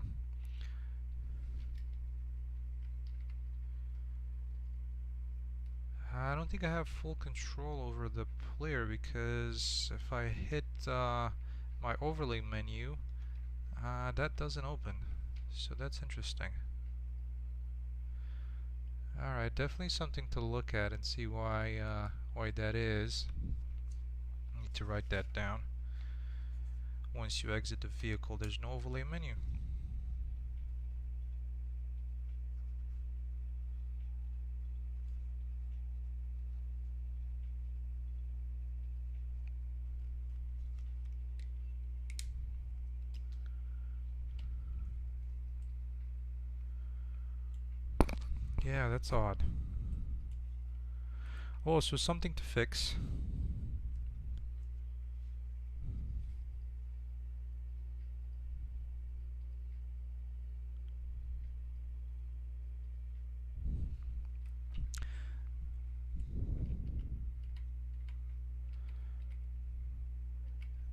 don't think I have full control over the player, because if I hit my overlay menu, that doesn't open. So that's interesting. Alright, definitely something to look at and see why that is. I need to write that down. Once you exit the vehicle, there's no overlay menu. Yeah, that's odd. Oh, so something to fix.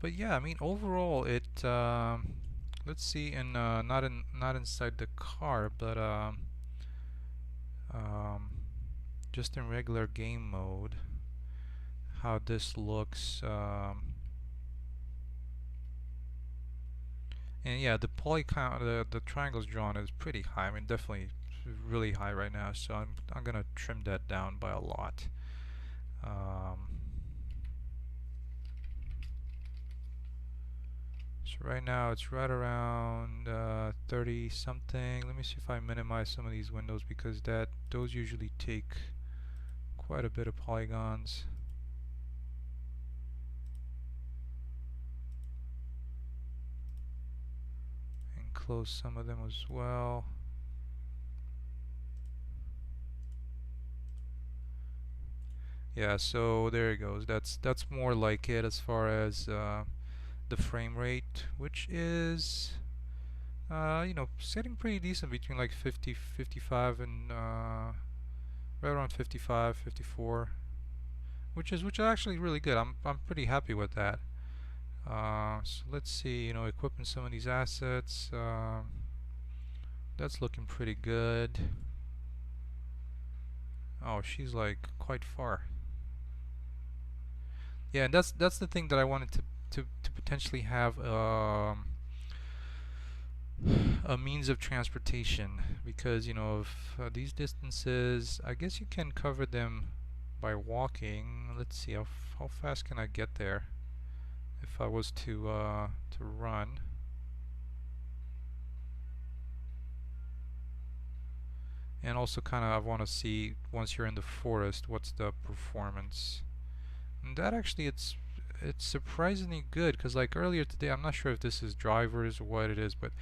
But yeah, I mean, overall, it. Let's see, not inside the car, but um, just in regular game mode, how this looks. And yeah, the poly count, the triangles drawn is pretty high. I mean, definitely really high right now. So I'm gonna trim that down by a lot. So right now it's right around 30 something. Let me see if I minimize some of these windows, because those usually take quite a bit of polygons. And close some of them as well. Yeah, so there it goes. That's more like it as far as the frame rate, which is sitting pretty decent between like 50, 55, and right around 55, 54, which is actually really good. I'm pretty happy with that. So let's see, equipping some of these assets. That's looking pretty good. Oh, she's like quite far. Yeah, and that's the thing that I wanted to potentially have a means of transportation, because if these distances, I guess you can cover them by walking. Let's see, how fast can I get there if I was to run. And also kind of I want to see once you're in the forest what's the performance. And that actually it's surprisingly good because like earlier today, I'm not sure if this is drivers or what it is, but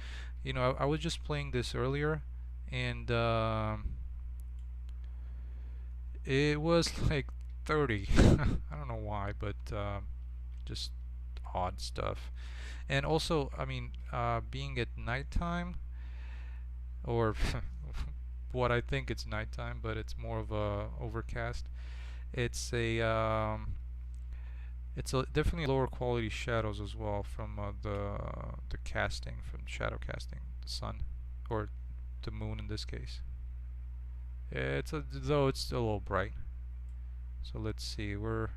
you know I was just playing this earlier and it was like 30. I don't know why, but just odd stuff. And also, I mean, being at nighttime, or what I think it's nighttime, but it's more of a overcast. It's a it's a definitely lower quality shadows as well from the casting, from shadow casting, the sun or the moon in this case. It's a, though it's a little bright. So let's see, we're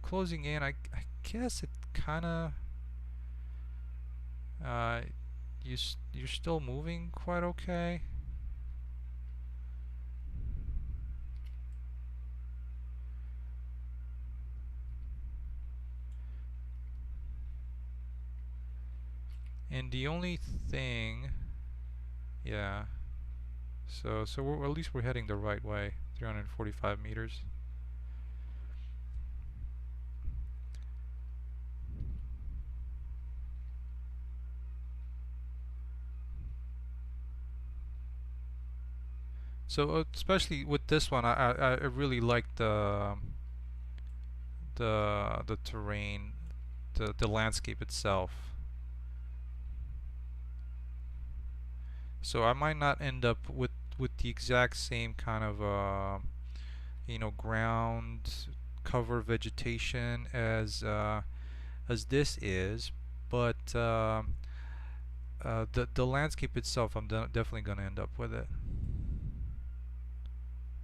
closing in. I guess it kind of uh, you're still moving quite okay. And the only thing, yeah. So we're, at least we're heading the right way. 345 meters. So especially with this one, I really like the terrain, the landscape itself. So I might not end up with the exact same kind of you know, ground cover vegetation as this is, but the landscape itself, I'm definitely gonna end up with it.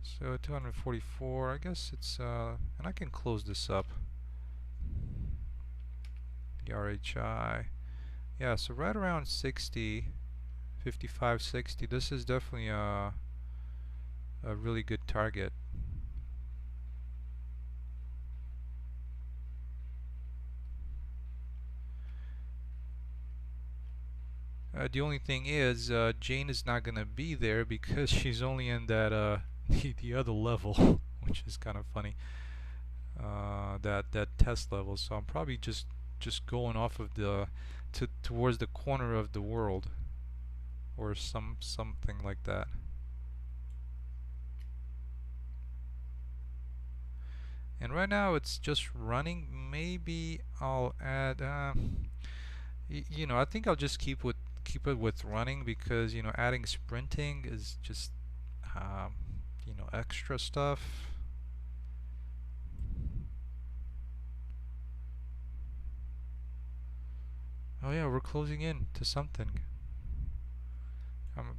So 244, I guess it's and I can close this up. The RHI, yeah. So right around 60, 55, 60. This is definitely a really good target. The only thing is, Jane is not gonna be there because she's only in that the other level, which is kind of funny. That test level. So I'm probably just going off of the towards the corner of the world or something like that. And right now it's just running. Maybe I'll add. You know, I think I'll just keep it with running because you know adding sprinting is just um, you know, extra stuff. Oh yeah, we're closing in to something.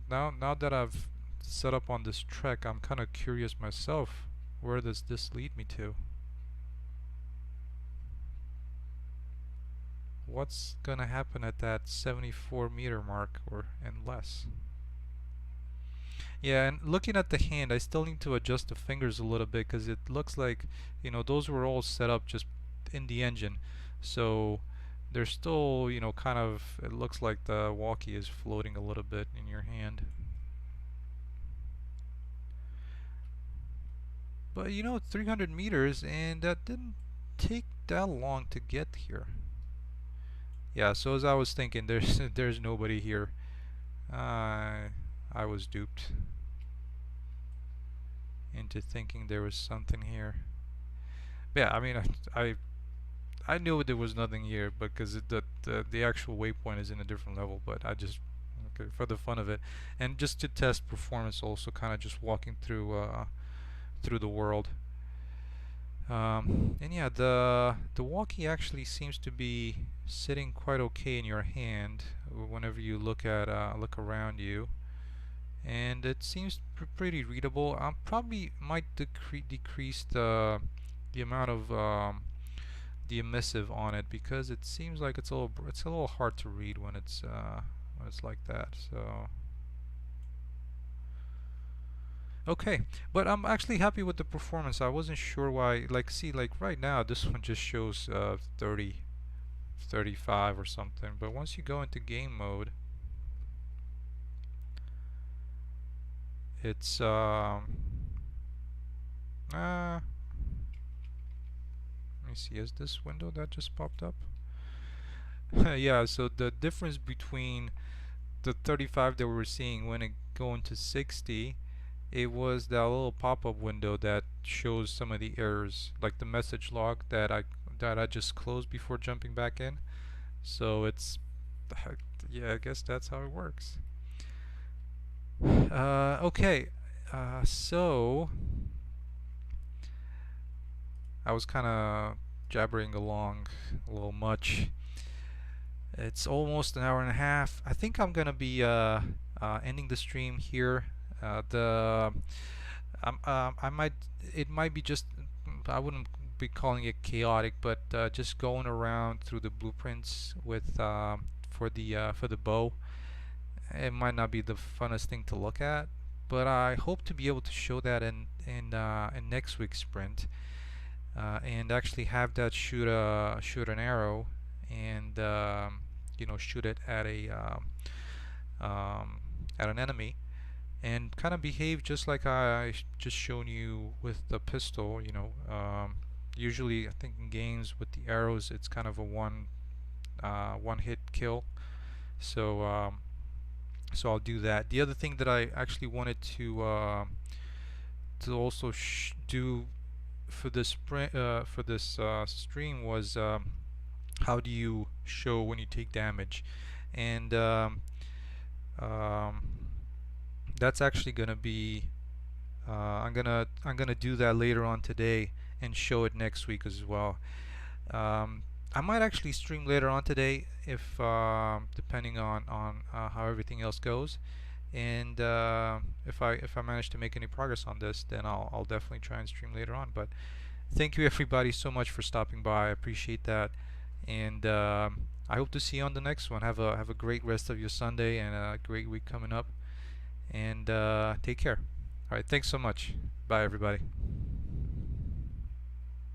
Now that I've set up on this trek, I'm kind of curious myself. Where does this lead me to? What's gonna happen at that 74-meter mark or and less? Yeah, and looking at the hand, I still need to adjust the fingers a little bit because it looks like, you know, those were all set up just in the engine. So they're still, you know, kind of, it looks like the walkie is floating a little bit in your hand. But you know, 300 meters, and that didn't take that long to get here. Yeah, so as I was thinking, there's nobody here. I was duped into thinking there was something here. Yeah, I mean, I knew there was nothing here because the actual waypoint is in a different level, but I just, okay, for the fun of it, and just to test performance, also kind of just walking through the world. And yeah, the walkie actually seems to be sitting quite okay in your hand whenever you look around you, and it seems pretty readable. I probably might decrease the amount of the emissive on it because it seems like it's a little hard to read when it's like that. So okay, but I'm actually happy with the performance. I wasn't sure why. Like, see, like right now, this one just shows 30, 35 or something. But once you go into game mode, It's let me see, is this window that just popped up? Yeah, so the difference between the 35 that we were seeing when it going to 60, it was that little pop-up window that shows some of the errors, like the message log that I just closed before jumping back in. So it's yeah, I guess that's how it works. Okay, so I was kind of jabbering along a little much. It's almost an hour and a half. I think I'm gonna be ending the stream here. The I might it might be just I wouldn't be calling it chaotic, but just going around through the blueprints with for the bow. It might not be the funnest thing to look at, but I hope to be able to show that in next week's sprint, and actually have that shoot an arrow and shoot it um, at an enemy and kind of behave just like I just shown you with the pistol. Usually I think in games with the arrows it's kind of a one hit kill. So so I'll do that. The other thing that I actually wanted to also do for this stream was how do you show when you take damage, and um, that's actually gonna be I'm gonna do that later on today and show it next week as well. I might actually stream later on today if depending on how everything else goes, and if I manage to make any progress on this, then I'll definitely try and stream later on. But thank you everybody so much for stopping by. I appreciate that, and I hope to see you on the next one. Have a great rest of your Sunday and a great week coming up, and take care. All right, thanks so much. Bye everybody.